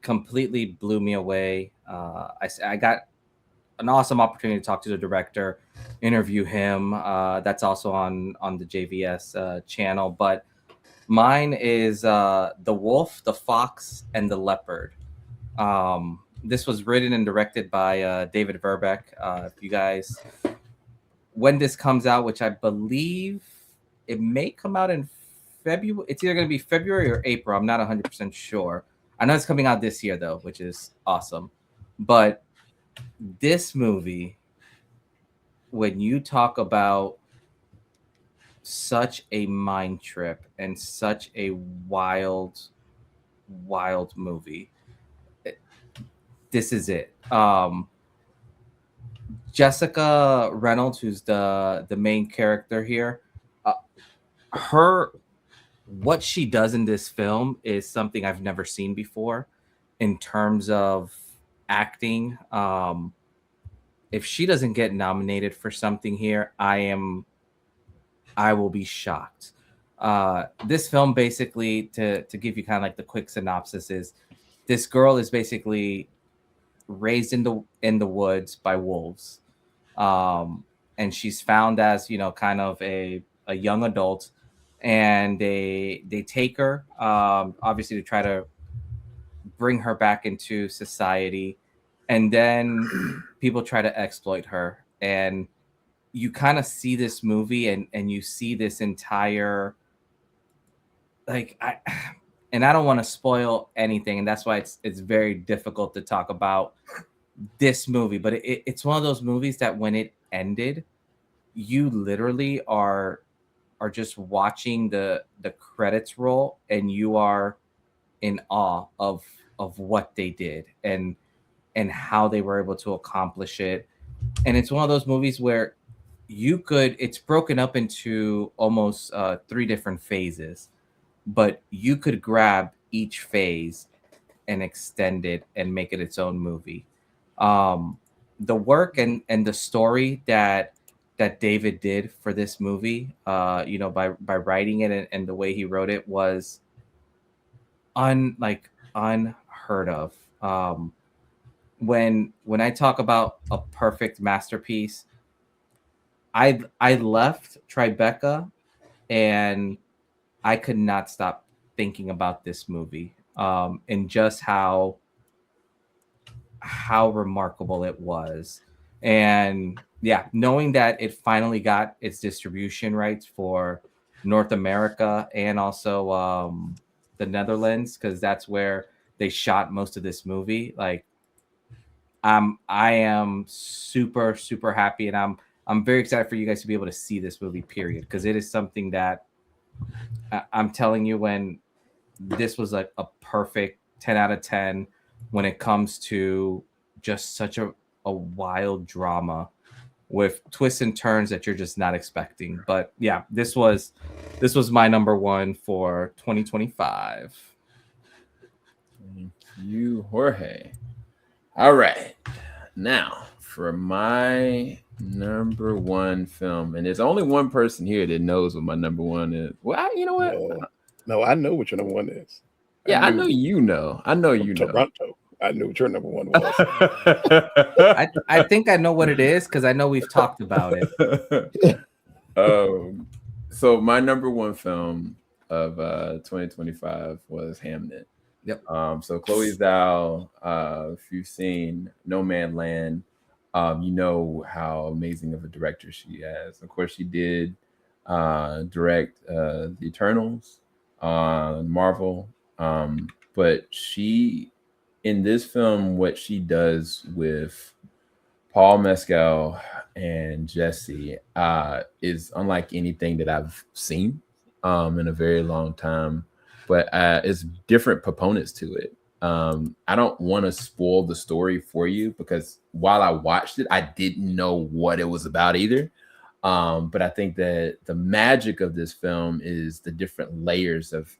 Completely blew me away. I got an awesome opportunity to talk to the director, interview him. That's also on the JVS channel. But mine is The Wolf, the Fox, and the Leopard. This was written and directed by David Verbeck. If you guys, when this comes out, which I believe it may come out in February, it's either going to be February or April. I'm not 100% sure. I know it's coming out this year, though, which is awesome. But this movie, when you talk about such a mind trip and such a wild movie, this is it. Jessica Reynolds, who's the main character here, what she does in this film is something I've never seen before in terms of acting. If she doesn't get nominated for something here, I will be shocked. This film, basically, to give you kind of like the quick synopsis, is this girl is basically raised in the woods by wolves, and she's found as kind of a young adult, and they take her obviously to try to bring her back into society, and then people try to exploit her. And you kind of see this movie and you see this entire, like, I don't want to spoil anything, and that's why it's very difficult to talk about this movie, but it's one of those movies that when it ended, you literally are just watching the credits roll, and you are in awe of what they did and how they were able to accomplish it. And it's one of those movies where it's broken up into almost 3 different phases, but you could grab each phase and extend it and make it its own movie. The work and the story that David did for this movie, by writing it and the way he wrote it, was unheard of. When I talk about a perfect masterpiece, I left Tribeca and I could not stop thinking about this movie, and just how remarkable it was. And yeah, knowing that it finally got its distribution rights for North America and also the Netherlands, because that's where they shot most of this movie. Like, I am super, super happy, and I'm very excited for you guys to be able to see this movie, period, because it is something that I'm telling you, when this was like a perfect 10 out of 10 when it comes to just such a wild drama with twists and turns that you're just not expecting. But yeah, this was my number one for 2025. Thank you, Jorge. All right, now for my number one film, and there's only one person here that knows what my number one is. Well, you know what? No, I know what your number one is. Yeah, I know you know. I know you know. Toronto. I knew what your number one was. I think I know what it is because I know we've talked about it. So my number one film of 2025 was Hamnet. Yep. So Chloe Zhao, if you've seen No Man Land, you know how amazing of a director she is. Of course, she did direct The Eternals on Marvel, but she, in this film, what she does with Paul Mescal and Jesse is unlike anything that I've seen in a very long time. But it's different proponents to it. I don't want to spoil the story for you because while I watched it, I didn't know what it was about either. But I think that the magic of this film is the different layers of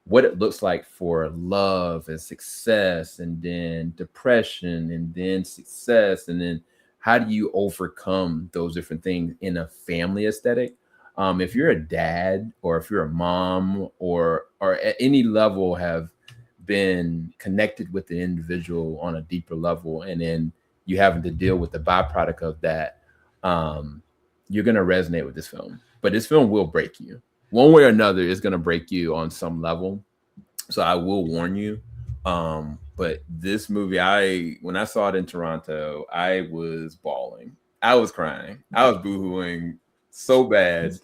what it looks like for love and success, and then depression, and then success, and then how do you overcome those different things in a family aesthetic. If you're a dad or if you're a mom or at any level have been connected with the individual on a deeper level, and then you having to deal with the byproduct of that, you're going to resonate with this film. But this film will break you one way or another. It's going to break you on some level, so I will warn you. But this movie, when I saw it in Toronto, I was bawling, I was crying, I was boohooing so bad.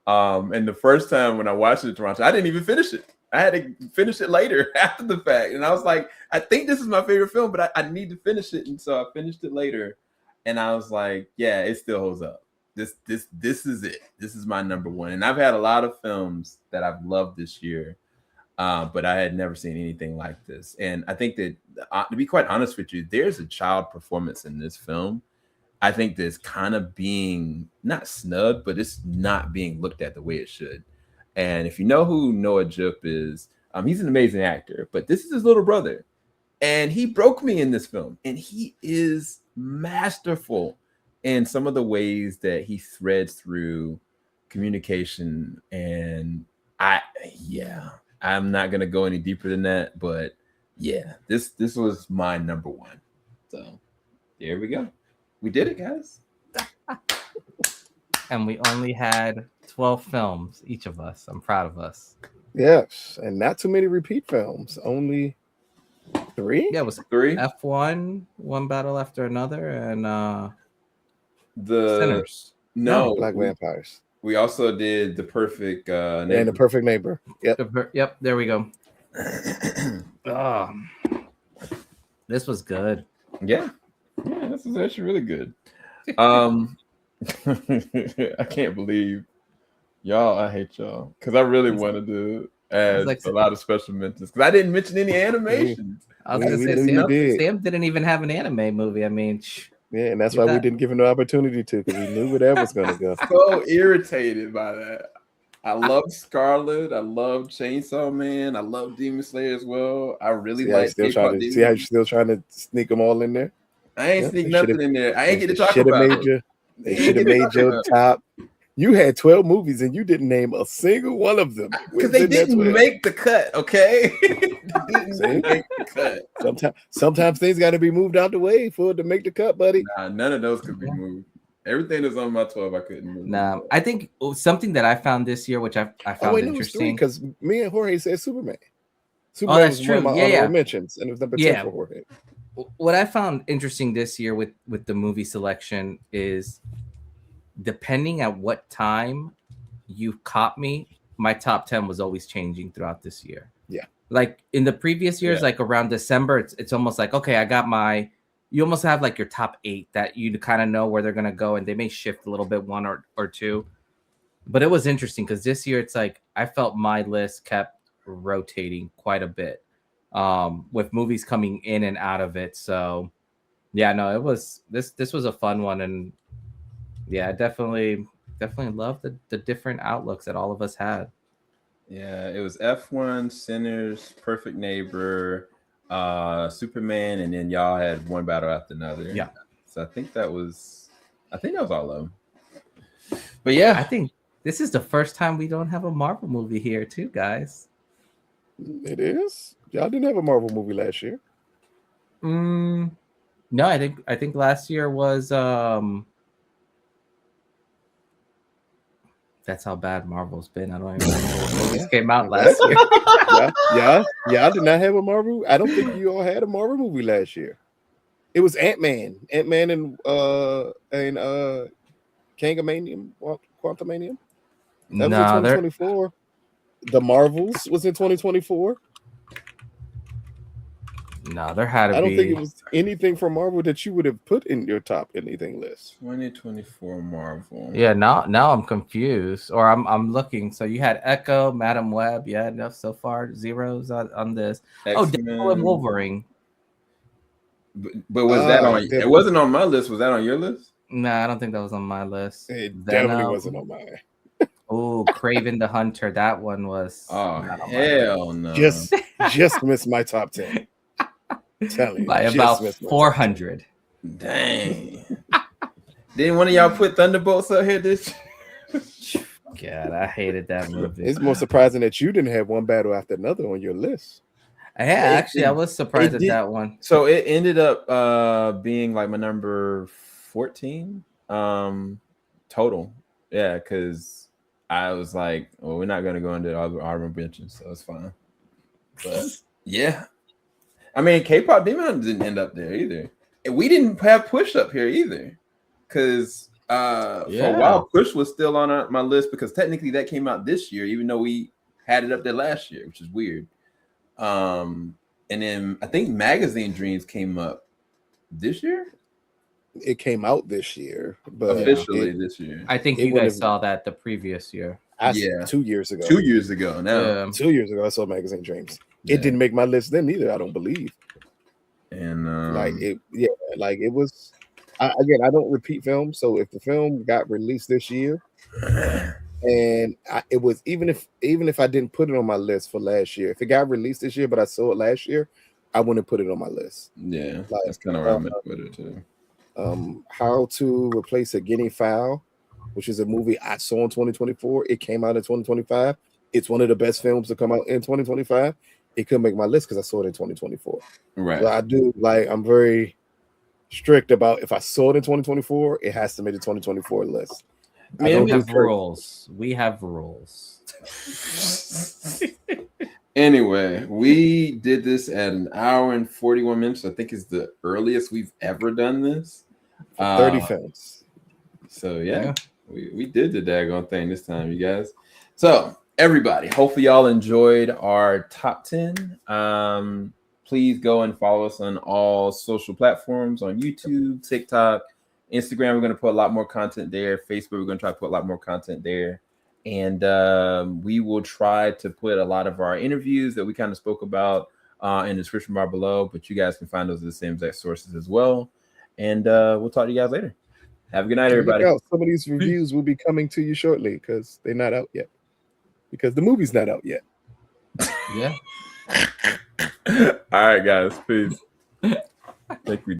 And the first time when I watched it in Toronto, I didn't even finish it. I had to finish it later after the fact. And I was like, I think this is my favorite film, but I need to finish it. And so I finished it later. And I was like, yeah, it still holds up. This is it. This is my number one. And I've had a lot of films that I've loved this year, but I had never seen anything like this. And I think that, to be quite honest with you, there's a child performance in this film. I think that's kind of being not snubbed, but it's not being looked at the way it should. And if you know who Noah Jupe is, he's an amazing actor, but this is his little brother. And he broke me in this film. And he is masterful in some of the ways that he threads through communication. And I'm not going to go any deeper than that. But yeah, this was my number one. So there we go. We did it, guys. And we only had 12 films, each of us. I'm proud of us. Yes, and not too many repeat films. Only 3? Yeah, it was 3. F1, One Battle After Another, and the Sinners. No, Black Vampires. We also did The Perfect Neighbor. And The Perfect Neighbor. Yep. Yep, there we go. This was good. Yeah, this is actually really good. I can't believe y'all. I hate y'all because I really wanted to add a lot of special mentions because I didn't mention any animations. I was going to say Sam didn't even have an anime movie. I mean, yeah, and that's why we didn't give him the opportunity to, because we knew where that was going to go. So irritated by that. I love Scarlet. I love Chainsaw Man. I love Demon Slayer as well. I really like. See how you're still trying to sneak them all in there. I ain't sneak nothing in there. I ain't get to talk about it. They should have made your top. You had 12 movies and you didn't name a single one of them because they didn't make the cut. Okay, didn't make the cut. Sometimes things got to be moved out the way for it to make the cut, buddy. Nah, none of those could be moved. Everything that's on my 12, I couldn't move. Nah, I think something that I found this year, which I found interesting, because me and Jorge said Superman. Superman that's was true. One of my honorable mentions, and it was number 10 for Jorge. What I found interesting this year with the movie selection is, depending at what time you caught me, my top 10 was always changing throughout this year. Yeah. Like in the previous years, like around December, it's almost like, okay, I got you almost have like your top 8 that you kind of know where they're going to go, and they may shift a little bit, 1 or 2. But it was interesting because this year it's like I felt my list kept rotating quite a bit with movies coming in and out of it. So yeah, no, it was this was a fun one, and yeah, I definitely loved the different outlooks that all of us had. Yeah, it was F1, Sinners, Perfect Neighbor, Superman, and then y'all had One Battle After Another. Yeah. So I think that was all of them. But yeah, I think this is the first time we don't have a Marvel movie here too, guys. It is? Y'all didn't have a Marvel movie last year. No, I think last year was that's how bad Marvel's been. I don't even remember what movies came out last year. Yeah, I did not have a Marvel. I don't think you all had a Marvel movie last year. It was Ant-Man and Kangamanium, Quantumanium. That was in 2024. The Marvels was in 2024. No, there had to be. I don't think it was anything from Marvel that you would have put in your top anything list. 2024 Marvel. Yeah, now I'm confused, or I'm looking. So you had Echo, Madam Web. Yeah, enough so far. Zeros on this. Oh, Deadpool and Wolverine. But was that on? Deadpool. It wasn't on my list. Was that on your list? Nah, I don't think that was on my list. It definitely wasn't on mine. Oh, Craven the Hunter. That one was. Oh hell no! Just missed my top 10. Tell you, by about 400. Dang. Didn't one of y'all put Thunderbolts up here this year? God, I hated that movie. It's more surprising that you didn't have one battle after another on your list. Yeah, actually, I was surprised at that one. So it ended up being like my number 14 total. Yeah, because I was like, well, we're not going to go into our benches, so it's fine. But yeah. I mean, K-pop Demon didn't end up there either. And we didn't have Push up here either. Because for a while, Push was still on my list because technically that came out this year, even though we had it up there last year, which is weird. And then I think Magazine Dreams came up this year. It came out this year, but officially this year. I think you guys saw that the previous year. 2 years ago. 2 years ago now. Yeah. 2 years ago, I saw Magazine Dreams. Yeah. It didn't make my list then either. I don't believe. And it was. Again, I don't repeat films, so if the film got released this year, and it was even if I didn't put it on my list for last year, if it got released this year, but I saw it last year, I wouldn't put it on my list. Yeah, that's kind of where I'm at with it too. How to Replace a Guinea Fowl, which is a movie I saw in 2024. It came out in 2025. It's one of the best films to come out in 2025. It couldn't make my list because I saw it in 2024. Right. So I'm very strict about if I saw it in 2024, it has to make the 2024 list. We have rules. Anyway, we did this at 1 hour and 41 minutes. I think is the earliest we've ever done this. 30 films. So yeah. We did the daggone thing this time, you guys. So everybody, hopefully y'all enjoyed our top 10. Please go and follow us on all social platforms on YouTube, TikTok, Instagram. We're going to put a lot more content there. Facebook, we're going to try to put a lot more content there. And we will try to put a lot of our interviews that we kind of spoke about in the description bar below. But you guys can find those at the same exact sources as well. And we'll talk to you guys later. Have a good night, everybody. Some of these reviews will be coming to you shortly because they're not out yet. Because the movie's not out yet. Yeah. All right, guys. Peace. Thank you.